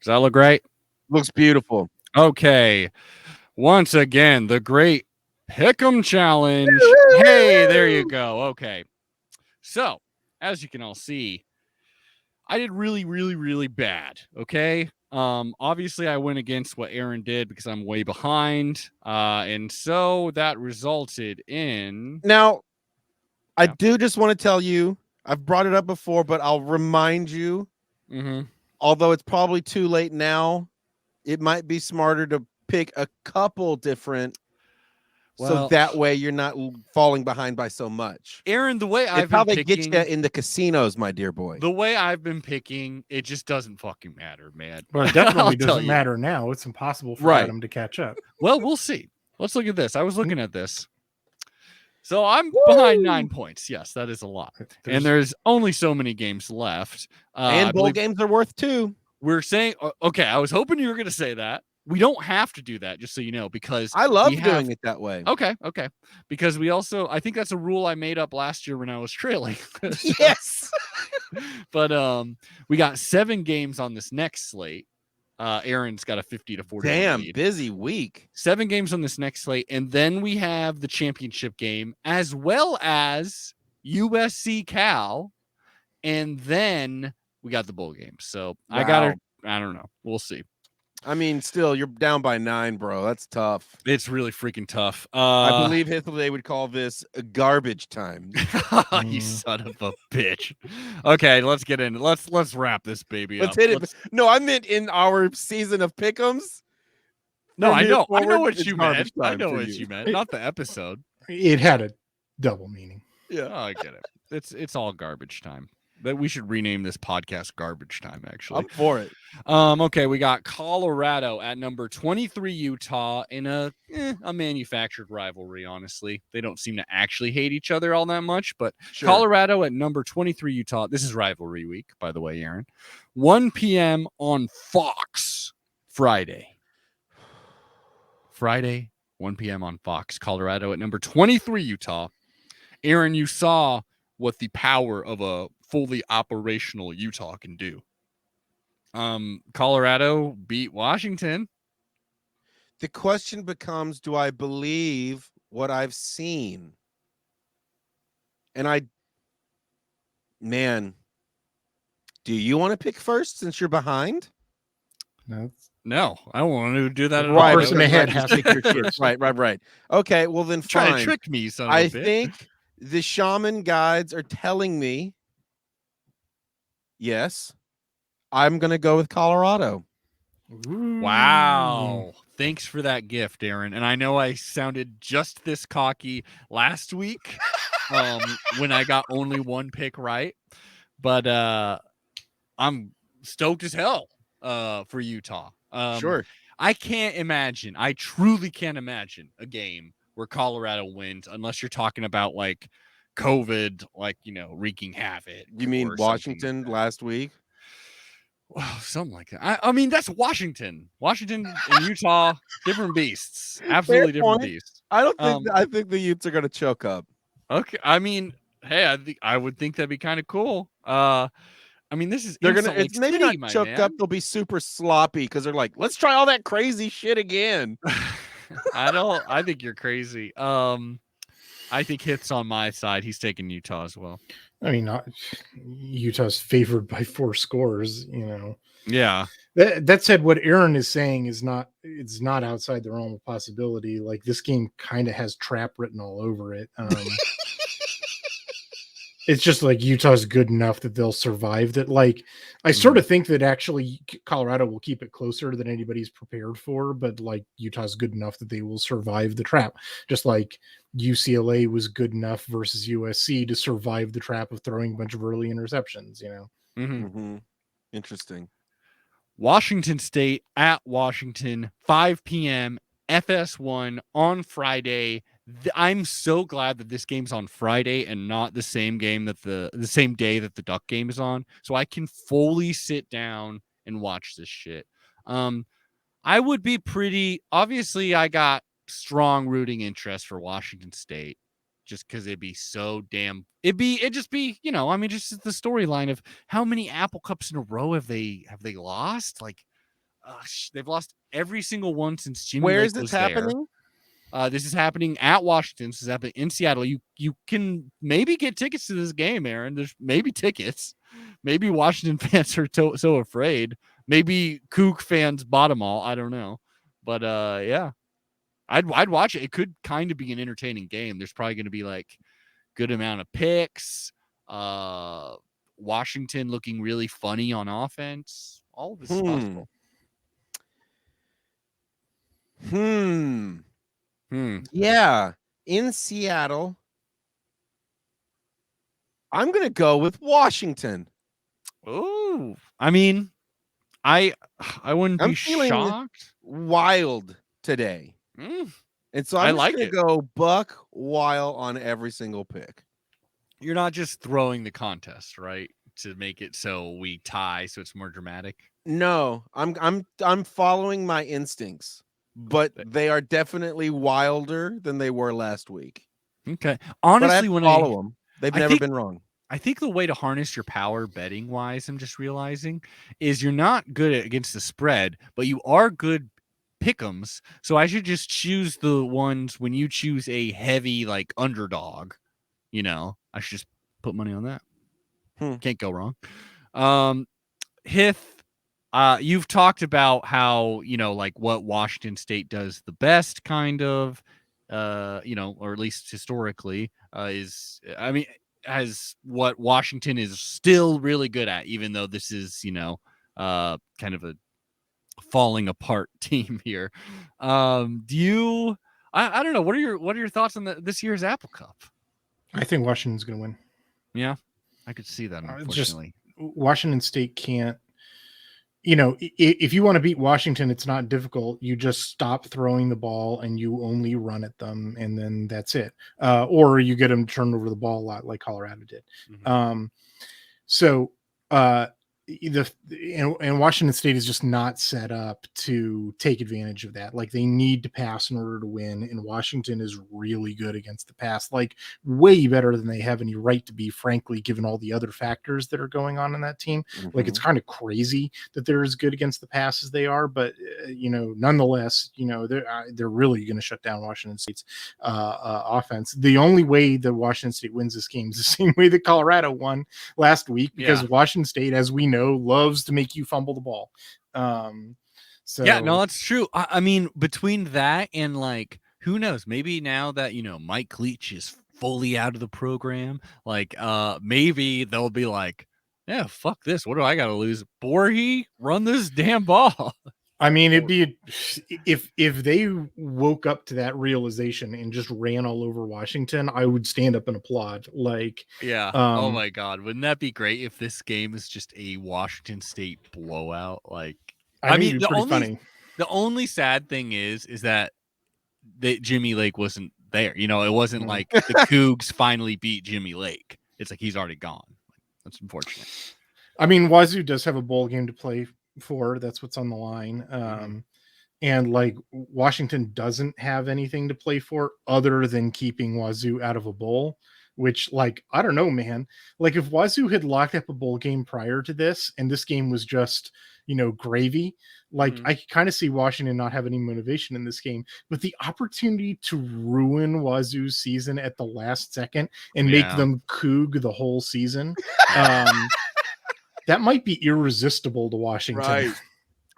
Does that look right? Looks beautiful. Okay. Once again, the great Pick'em Challenge. Hey, there you go. Okay. So, as you can all see, I did really, really, really bad. Okay. Obviously I went against what Aaron did because I'm way behind. And so that resulted in Now, I do just want to tell you, I've brought it up before, but I'll remind you, although it's probably too late now, it might be smarter to pick a couple different, so that way you're not falling behind by so much. Aaron, the way I've how been they picking, get you in the casinos, my dear boy. The way I've been picking, it just doesn't fucking matter, man. Well, it definitely doesn't matter now. It's impossible for Adam to catch up. Well, we'll see. Let's look at this. I was looking at this. So I'm behind 9 points. Yes, that is a lot. And there's only so many games left. And bowl games are worth 2. We're saying, okay, I was hoping you were going to say that. We don't have to do that, just so you know, because I love doing it that way. Okay. Because we also, I think that's a rule I made up last year when I was trailing. Yes. But we got 7 games on this next slate. Aaron's got a 50 to 40. Damn, lead. busy week. 7 games on this next slate, and then we have the championship game as well as USC Cal, and then we got the bowl game. So I don't know. We'll see. I mean, still, you're down by 9, bro. That's tough. It's really freaking tough. I believe Hythloday would call this a garbage time. You son of a bitch. Okay, let's get in. Let's wrap this baby up. Let's hit it. No, I meant in our season of pick'ems. No, I know what you meant. I know what you meant. Not the episode. It had a double meaning. Yeah, I get it. It's all garbage time. That we should rename this podcast Garbage Time, actually. I'm for it. Okay, we got Colorado at number 23, Utah, in a manufactured rivalry, honestly. They don't seem to actually hate each other all that much, but sure. Colorado at number 23, Utah. This is rivalry week, by the way, Aaron. 1 p.m. on Fox Friday. Friday, 1 p.m. on Fox. Colorado at number 23, Utah. Aaron, you saw what the power of a fully operational Utah can do. Colorado beat Washington. The question becomes, do I believe what I've seen? And do you want to pick first since you're behind? No, I don't want to do that at all. Right, person ahead has to pick first. Right. Okay, well then fine. Try to trick me, son of a bitch. I think the shaman guides are telling me, yes, I'm going to go with Colorado. Wow. Thanks for that gift, Aaron. And I know I sounded just this cocky last week when I got only one pick right. But I'm stoked as hell for Utah. Sure. I truly can't imagine a game where Colorado wins unless you're talking about like COVID, wreaking havoc. You mean Washington last week? Well, something like that. I mean, that's Washington. Washington and Utah, different beasts. Absolutely different beasts. I don't think I think the Utes are going to choke up. Okay. I mean, hey, I would think that'd be kind of cool. I mean, this is it's maybe not choked up. They'll be super sloppy because they're like, let's try all that crazy shit again. I think you're crazy. I think Hith's on my side. He's taking Utah as well. I mean, Utah's favored by 4 scores, Yeah. That said, what Aaron is saying is it's not outside the realm of possibility. Like, this game kind of has trap written all over it. It's just like Utah's good enough that they'll survive that. Like, I sort of think that actually Colorado will keep it closer than anybody's prepared for, but like Utah's good enough that they will survive the trap. Just like UCLA was good enough versus USC to survive the trap of throwing a bunch of early interceptions, Interesting. Washington State at Washington, 5 p.m. FS1 on Friday. I'm so glad that this game's on Friday and not the same game that the same day that the Duck game is on, so I can fully sit down and watch this shit. I would be pretty obviously I got strong rooting interest for Washington State just because it'd just be, I mean, just the storyline of how many Apple Cups in a row have they lost? Like, they've lost every single one since Jimmy Where Lake is this was happening? there. This is happening at Washington. This is happening in Seattle. You can maybe get tickets to this game, Aaron. There's maybe tickets. Maybe Washington fans are so afraid. Maybe Kook fans bought them all. I don't know, but yeah, I'd watch it. It could kind of be an entertaining game. There's probably going to be like good amount of picks. Washington looking really funny on offense. All of this is possible. Yeah, in Seattle. I'm going to go with Washington. Oh, I mean, I wouldn't be shocked. Wild today. And so I'm just going to go buck wild on every single pick. You're not just throwing the contest, right? To make it so we tie, so it's more dramatic. No, I'm following my instincts, but they are definitely wilder than they were last week. Okay. Honestly, when I follow them, they've never been wrong. I think the way to harness your power betting wise, I'm just realizing, is you're not good against the spread, but you are good pick'ems. So I should just choose the ones when you choose a heavy like underdog. I should just put money on that. Can't go wrong. Hith, you've talked about how like what Washington State does the best, kind of, or at least historically, as what Washington is still really good at, even though this is, kind of a falling apart team here. I don't know. What are your thoughts on this year's Apple Cup? I think Washington's going to win. Yeah, I could see that. Unfortunately, Washington State can't. If you want to beat Washington, it's not difficult. You just stop throwing the ball and you only run at them, and then that's it. Or you get them to turn over the ball a lot, like Colorado did. Mm-hmm. And Washington State is just not set up to take advantage of that. Like, they need to pass in order to win, and Washington is really good against the pass, like way better than they have any right to be, frankly, given all the other factors that are going on in that team. Mm-hmm. Like, it's kind of crazy that they're as good against the pass as they are, but nonetheless, they're really going to shut down Washington State's offense. The only way that Washington State wins this game is the same way that Colorado won last week, because Washington State, as we know, loves to make you fumble the ball. That's true. I mean, between that and, like, who knows, maybe now that Mike Leach is fully out of the program, like maybe they'll be like, yeah, fuck this, what do I gotta lose? Borhe, run this damn ball. I mean, it'd be if they woke up to that realization and just ran all over Washington, I would stand up and applaud. Like, oh my God, wouldn't that be great if this game is just a Washington State blowout? Like, I mean, the only sad thing is that Jimmy Lake wasn't there. It wasn't like the Cougs finally beat Jimmy Lake. It's like he's already gone. That's unfortunate. I mean, Wazoo does have a bowl game to play for. That's what's on the line. And like, Washington doesn't have anything to play for other than keeping Wazoo out of a bowl, which, like, I don't know, man. Like, if Wazoo had locked up a bowl game prior to this and this game was just, gravy, like, I could kind of see Washington not have any motivation in this game, but the opportunity to ruin Wazoo's season at the last second and make them Coug the whole season, that might be irresistible to Washington. Right.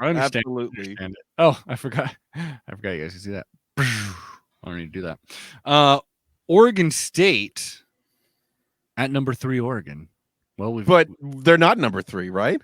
I understand. Absolutely. Understand it. Oh, I forgot you guys can see that. I don't need to do that. Oregon State at number 3, Oregon. Well, but they're not number 3, right?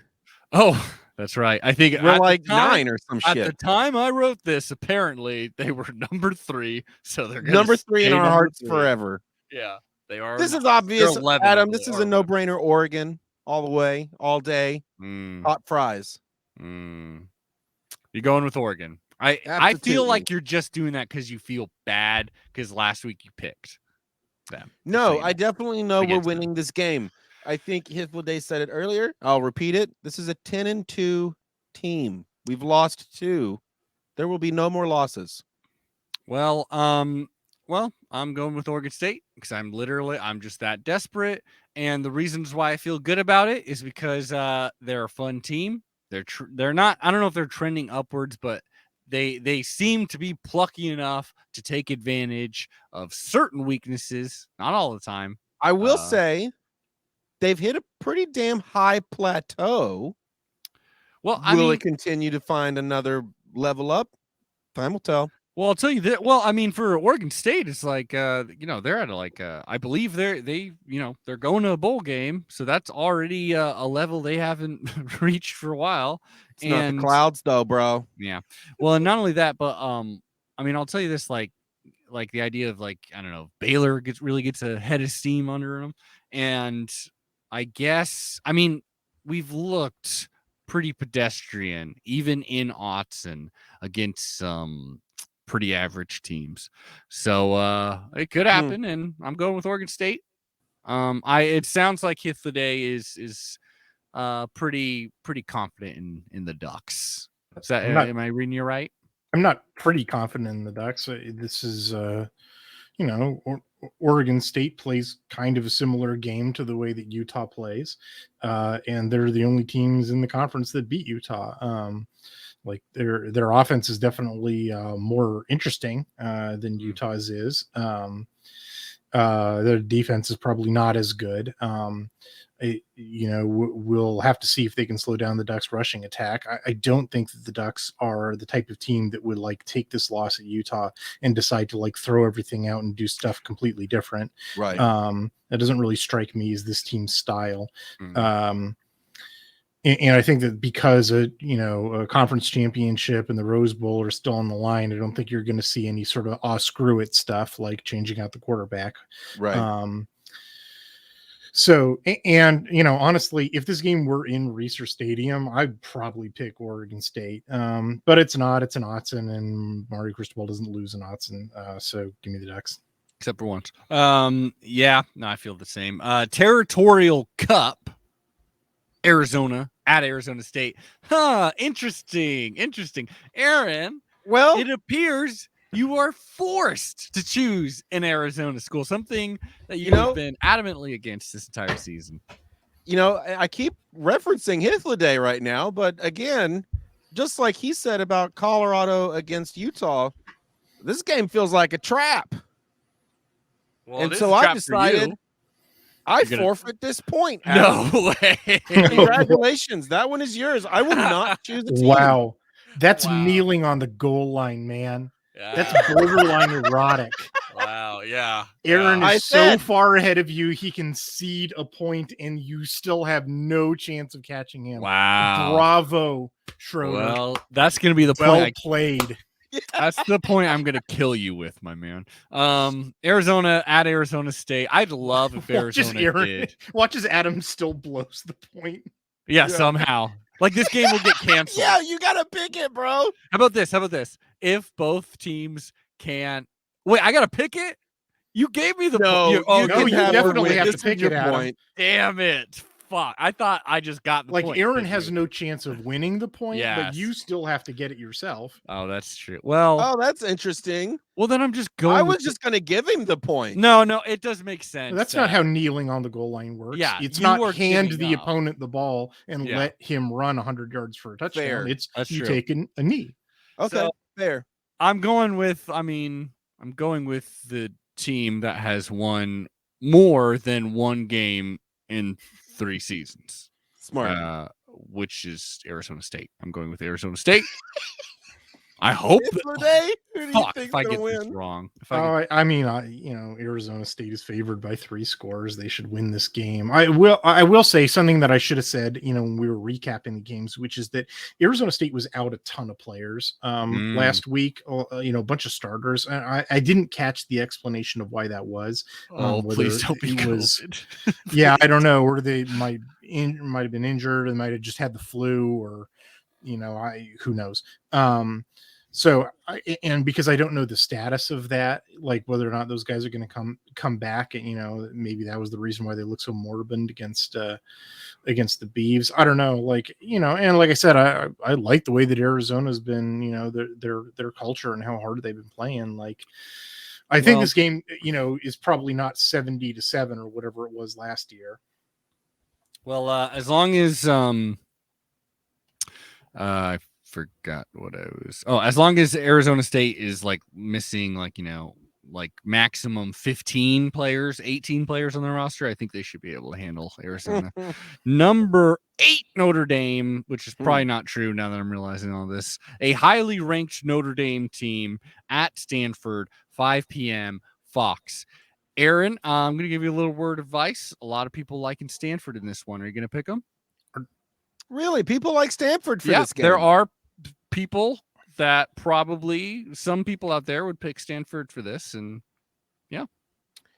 Oh, that's right. I think we're like 9 or some shit. At the time I wrote this, apparently they were number 3, so they're number 3 in our hearts forever. Yeah, they are. This is obvious, Adam. This is a no-brainer. Oregon, all the way, all day. Hot fries. You're going with Oregon. I feel like you're just doing that because you feel bad because last week you picked them. No, I definitely know we're winning this game. I think Hythloday said it earlier. I'll repeat it. This is a 10-2 team. We've lost 2. There will be no more losses. Well, I'm going with Oregon State because I'm just that desperate. And the reasons why I feel good about it is because they're a fun team. They're not. I don't know if they're trending upwards, but they seem to be plucky enough to take advantage of certain weaknesses. Not all the time. I will say they've hit a pretty damn high plateau. Well, will it continue to find another level up? Time will tell. Well, I'll tell you that. Well, I mean, for Oregon State, it's like, they're at I believe they're going to a bowl game. So that's already a level they haven't reached for a while. It's not the clouds though, bro. Yeah. Well, and not only that, but, I mean, I'll tell you this, like the idea of I don't know, Baylor really gets a head of steam under them. And I guess, I mean, we've looked pretty pedestrian, even in Autzen against some pretty average teams. So it could happen, and I'm going with Oregon State. It sounds like Hythloday is pretty confident in the Ducks. Is that am I reading you right? I'm not pretty confident in the Ducks. This is Oregon State plays kind of a similar game to the way that Utah plays, and they're the only teams in the conference that beat Utah. Like their offense is definitely more interesting than Utah's is. Their defense is probably not as good. We'll have to see if they can slow down the Ducks' rushing attack. I don't think that the Ducks are the type of team that would take this loss at Utah and decide to throw everything out and do stuff completely different. Right. That doesn't really strike me as this team's style. And I think that because a conference championship and the Rose Bowl are still on the line, I don't think you're going to see any sort of screw it stuff like changing out the quarterback. Right. So, and honestly, if this game were in Reser Stadium, I'd probably pick Oregon State. But it's not. It's an Autzen, and Mario Cristobal doesn't lose an Autzen. So give me the Ducks. Except for once. Yeah, no, I feel the same. Territorial Cup. Arizona at Arizona State. Interesting. Aaron, well, it appears you are forced to choose an Arizona school, something that you've been adamantly against this entire season. I keep referencing Hythloday right now, but again, just like he said about Colorado against Utah, this game feels like a trap. Well, and so I decided I forfeit this point. Adam. No way. Congratulations. That one is yours. I will not choose a team. Wow. That's kneeling on the goal line, man. Yeah. That's borderline erotic. Wow. Yeah. Aaron is so far ahead of you, he can cede a point, and you still have no chance of catching him. Wow. Bravo, Schroeder. Well, that's going to be the point. Well played. That's the point I'm going to kill you with, my man. Arizona at Arizona State. I'd love if Arizona did. Watch as Adam still blows the point. Yeah, somehow. This game will get canceled. Yeah, you got to pick it, bro. How about this? If both teams can... Wait, I got to pick it? You gave me the point. You definitely have to pick it, Adam. Damn it. Fuck. I thought I just got the point. Aaron has no chance of winning the point, but you still have to get it yourself. Oh, that's true. Well, that's interesting. Well, then I'm just going. I was just going to give him the point. No, it does make sense. That's not how kneeling on the goal line works. Yeah, it's not hand the opponent the ball and let him run 100 yards for a touchdown. Fair. It's you taking a knee. Okay, so, fair. I'm going with the team that has won more than one game in 3 seasons. Smart. Which is Arizona State. I'm going with Arizona State. I hope if I get this wrong. Arizona State is favored by 3 scores. They should win this game. I will say something that I should have said, when we were recapping the games, which is that Arizona State was out a ton of players last week, a bunch of starters. And I didn't catch the explanation of why that was. Please don't be COVID. Yeah, I don't know, or they might have been injured and might have just had the flu, or who knows. So, and because I don't know the status of that, like whether or not those guys are going to come back, and maybe that was the reason why they look so moribund against the Beavs. I don't know, and like I said, I like the way that Arizona's been, their culture and how hard they've been playing. I think this game, is probably not 70-7 or whatever it was last year. Well, as long as I forgot what I was. Oh, as long as Arizona State is missing maximum 15 players, 18 players on the roster, I think they should be able to handle Arizona. Number 8 Notre Dame, which is probably not true now that I'm realizing all this. A highly ranked Notre Dame team at Stanford, 5 p.m. Fox. Aaron, I'm going to give you a little word of advice. A lot of people liking Stanford in this one. Are you going to pick them? Really? People like Stanford for this game? There are people that probably, some people out there would pick Stanford for this, and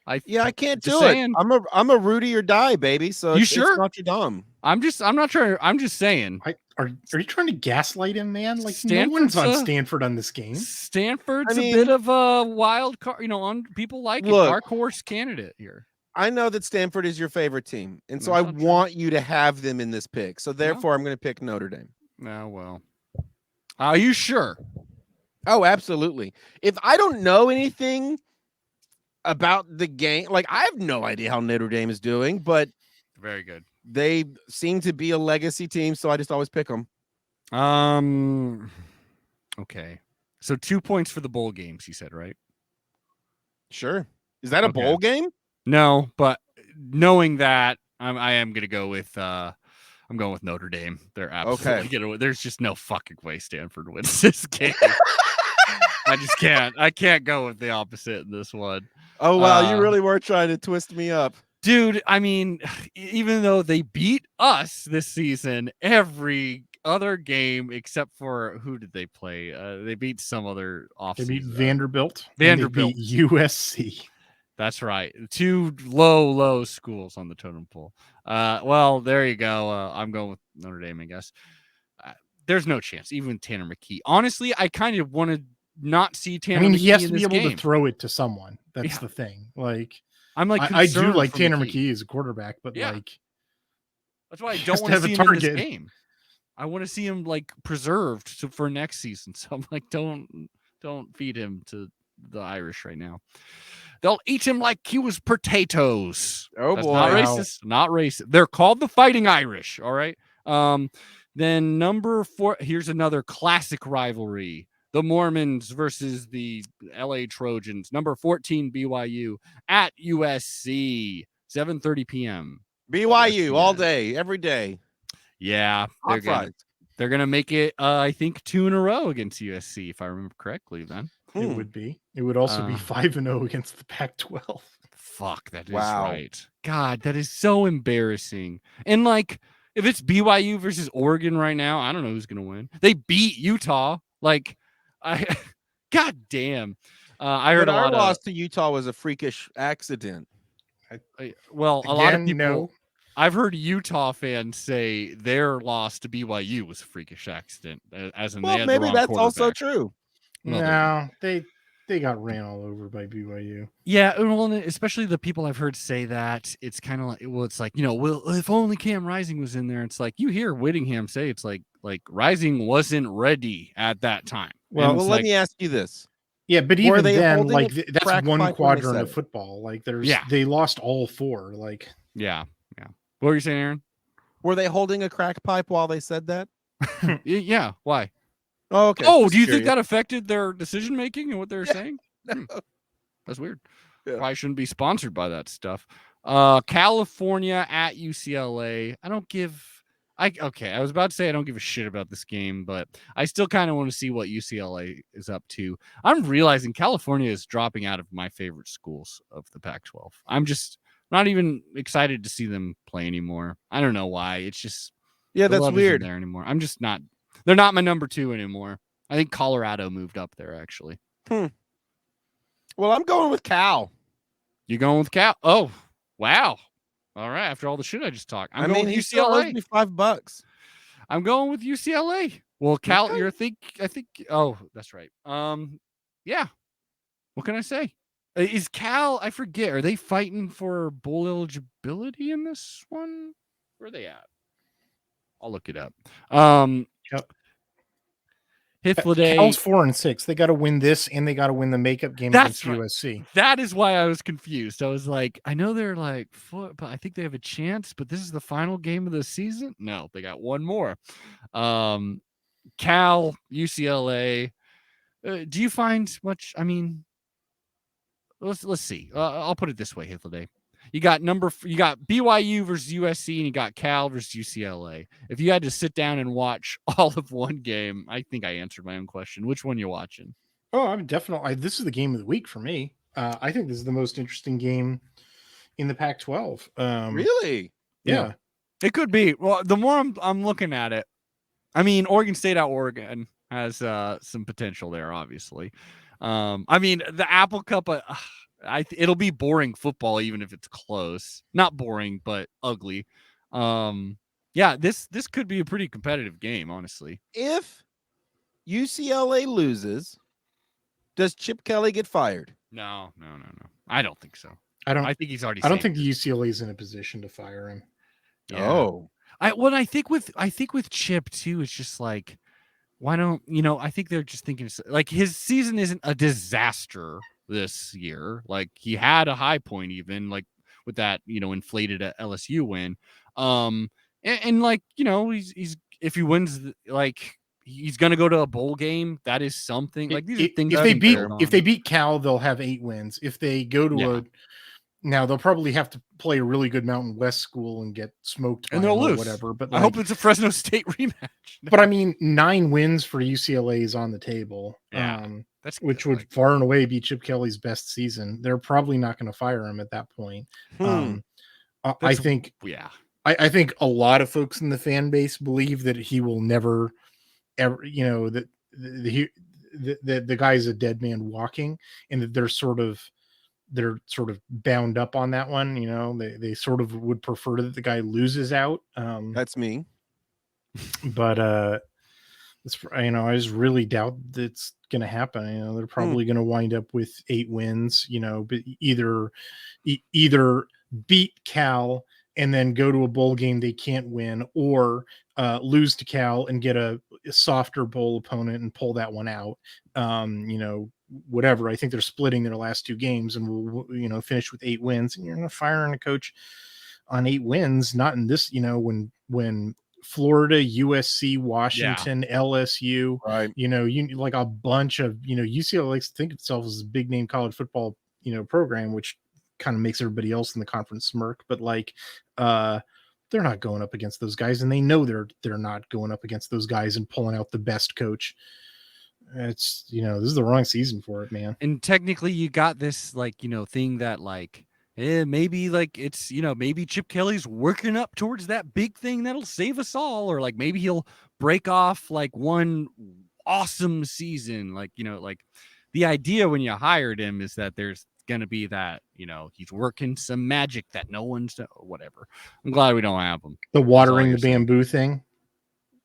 I can't do it. I'm a Rudy or die, baby. So you sure? It's Notre Dame. I'm not trying. I'm just saying. Are you trying to gaslight him, man? No one's on Stanford on this game. Stanford's a bit of a wild card. On people like it. Dark horse candidate here. I know that Stanford is your favorite team, and so I want you to have them in this pick. So therefore, I'm going to pick Notre Dame. Oh, well. Are you sure? Oh, absolutely. If I don't know anything about the game, I have no idea how Notre Dame is doing, but very good. They seem to be a legacy team, so I just always pick them. Okay. So 2 points for the bowl games, you said, right? Sure. Is that a bowl game? No, but knowing that, I am going to go with I'm going with Notre Dame. They're absolutely going to. There's just no fucking way Stanford wins this game. I just can't. I can't go with the opposite in this one. Oh, wow. You really were trying to twist me up. Dude, I mean, even though they beat us this season, every other game except for who did they play? They beat some other offseason. They beat Vanderbilt. Vanderbilt. They beat USC. That's right. 2 low schools on the totem pole. Well, there you go. I'm going with Notre Dame, I guess. There's no chance, even Tanner McKee. Honestly, I kind of want to not see Tanner McKee. He has to be able to throw it to someone. That's the thing. I'm I do like Tanner McKee as a quarterback, but that's why I don't want to see him in this game. I want to see him preserved for next season. So I'm don't feed him to the Irish right now. They'll eat him like he was potatoes. Oh, that's boy. Not racist. Not racist. They're called the Fighting Irish. All right. Then number 4. Here's another classic rivalry. The Mormons versus the LA Trojans. Number 14, BYU at USC. 7:30 p.m. BYU all day, every day. Yeah. They're going to make it, I think, 2 in a row against USC, if I remember correctly, then. It would be. It would also be 5-0 against the Pac-12. Fuck, that is right. God, that is so embarrassing. And if it's BYU versus Oregon right now, I don't know who's gonna win. They beat Utah. God damn. I heard our loss to Utah was a freakish accident. A lot of people. I've heard Utah fans say their loss to BYU was a freakish accident, as in they had maybe the wrong that's also quarterback. true. No, they got ran all over by BYU. Yeah, well, especially the people I've heard say that, it's kind of it's if only Cam Rising was in there. It's you hear Whittingham say it's like Rising wasn't ready at that time. Well, let me ask you this. Yeah, but even then, that's one quadrant of football. They lost all 4. Yeah. What were you saying, Aaron? Were they holding a crack pipe while they said that? Yeah. Why? Oh, okay. Oh, do you think that affected their decision making and what they're saying? That's weird. Yeah. Probably shouldn't be sponsored by that stuff. California at UCLA. I was about to say I don't give a shit about this game, but I still kind of want to see what UCLA is up to. I'm realizing California is dropping out of my favorite schools of the Pac-12. I'm just not even excited to see them play anymore. I don't know why. It's just that's weird. There anymore. I'm just not. They're not my number 2 anymore. I think Colorado moved up there actually. Well, I'm going with Cal. You going with Cal? Oh, wow. All right. After all the shit I just talked, I'm going with he UCLA. Still owes me $5. I'm going with UCLA. Well, Cal, I think. Oh, that's right. Yeah. What can I say? Is Cal? I forget. Are they fighting for bowl eligibility in this one? Where are they at? I'll look it up. Yep. Hythloday. Cal's 4-6. They got to win this, and they got to win the makeup game against USC. That is why I was confused. I was like, I know they're like, but I think they have a chance. But this is the final game of the season. No, they got one more. Cal, UCLA. Do you find much? I mean, let's see. I'll put it this way, Hythloday. You got BYU versus USC, and you got Cal versus UCLA. If you had to sit down and watch all of one game, I think I answered my own question. Which one you watching? Oh, I'm definitely. This is the game of the week for me. I think this is the most interesting game in the Pac-12. Really? Yeah. It could be. Well, the more I'm looking at it, I mean, Oregon State at Oregon has some potential there, obviously. I mean, the Apple Cup, it'll be boring football even if it's close. Not boring, but ugly. Yeah, this could be a pretty competitive game, honestly. If UCLA loses, does Chip Kelly get fired? No. I don't think so. I think he's already. I don't think the UCLA is in a position to fire him. Yeah. Oh, I think with Chip too, it's just like, why don't I think they're just thinking like his season isn't a disaster this year. Like he had a high point even like with that inflated at LSU win. And like he's if he wins like he's gonna go to a bowl game. That is something like these are things. If they beat Cal, they'll have 8 wins. If they go to now they'll probably have to play a really good Mountain West school and get smoked and they'll lose. Whatever. But I hope it's a Fresno State rematch. But I mean, 9 wins for UCLA is on the table. Yeah, that's which would far and away be Chip Kelly's best season. They're probably not going to fire him at that point. I think. Yeah. I think a lot of folks in the fan base believe that he will never, ever, that the guy's a dead man walking, and that they're sort of bound up on that one. They sort of would prefer that the guy loses out. That's me. But I just really doubt that's going to happen. They're probably going to wind up with 8 wins. But either beat Cal and then go to a bowl game they can't win, or lose to Cal and get a softer bowl opponent and pull that one out. Whatever. I think they're splitting their last 2 games and will finish with 8 wins. And you're not firing a coach on 8 wins, not in this. When Florida, USC, Washington, LSU, right? You like a bunch of UCLA likes to think of itself as a big name college football program, which kind of makes everybody else in the conference smirk. But like they're not going up against those guys, and they know they're not going up against those guys and pulling out the best coach. It's this is the wrong season for it, man. And technically you got this thing that like maybe like it's maybe Chip Kelly's working up towards that big thing that'll save us all, or like maybe he'll break off like one awesome season. Like like the idea when you hired him is that there's gonna be that he's working some magic that no one's whatever. I'm glad we don't have him. The watering the bamboo thing.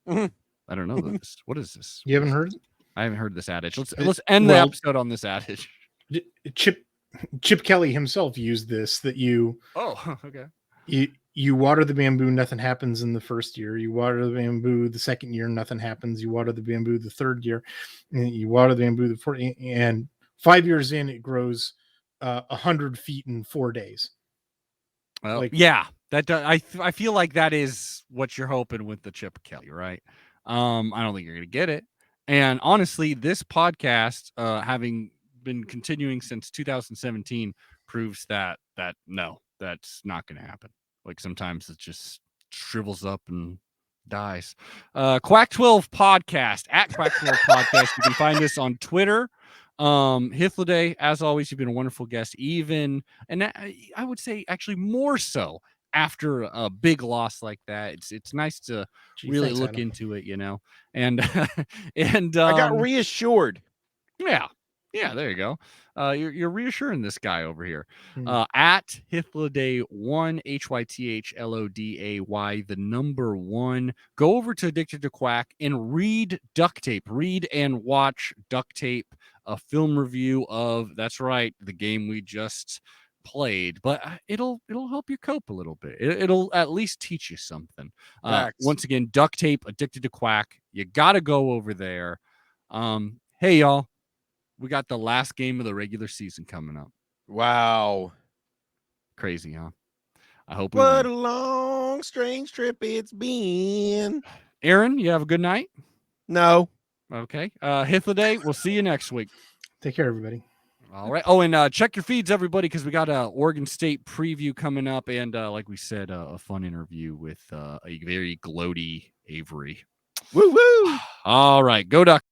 I don't know this. What is this? You haven't heard? I haven't heard this adage. Let's end the episode on this adage. Chip Kelly himself used this, that okay. You water the bamboo, nothing happens in the first year. You water the bamboo the second year, nothing happens. You water the bamboo the third year, and you water the bamboo the fourth, and 5 years in, it grows 100 feet in 4 days. Well, yeah, that I feel like that is what you're hoping with the Chip Kelly, right? I don't think you're gonna get it. And honestly, this podcast, having been continuing since 2017, proves that no, that's not going to happen. Like sometimes it just shrivels up and dies. Quack 12 podcast at Quack 12 podcast. You can find us on Twitter. Hythloday, as always, you've been a wonderful guest. And I would say actually more so after a big loss like that. It's nice to really look into it, and and I got reassured. Yeah. Yeah, there you go. You're reassuring this guy over here. At Hythloday1, HYTHLODAY, the number 1. Go over to Addicted to Quack and read Duct Tape. Read and watch Duct Tape, a film review of, that's right, the game we just played, but it'll help you cope a little bit. It'll at least teach you something. Once again, Duct Tape, Addicted to Quack. You got to go over there. Hey, y'all. We got the last game of the regular season coming up. Wow. Crazy, huh? I hope what a long, strange trip it's been. Aaron, you have a good night? No. Okay. Hythloday, we'll see you next week. Take care, everybody. All right. Oh, and check your feeds, everybody, because we got a Oregon State preview coming up. And like we said, a fun interview with a very gloaty Avery. Woo woo. All right. Go Ducks.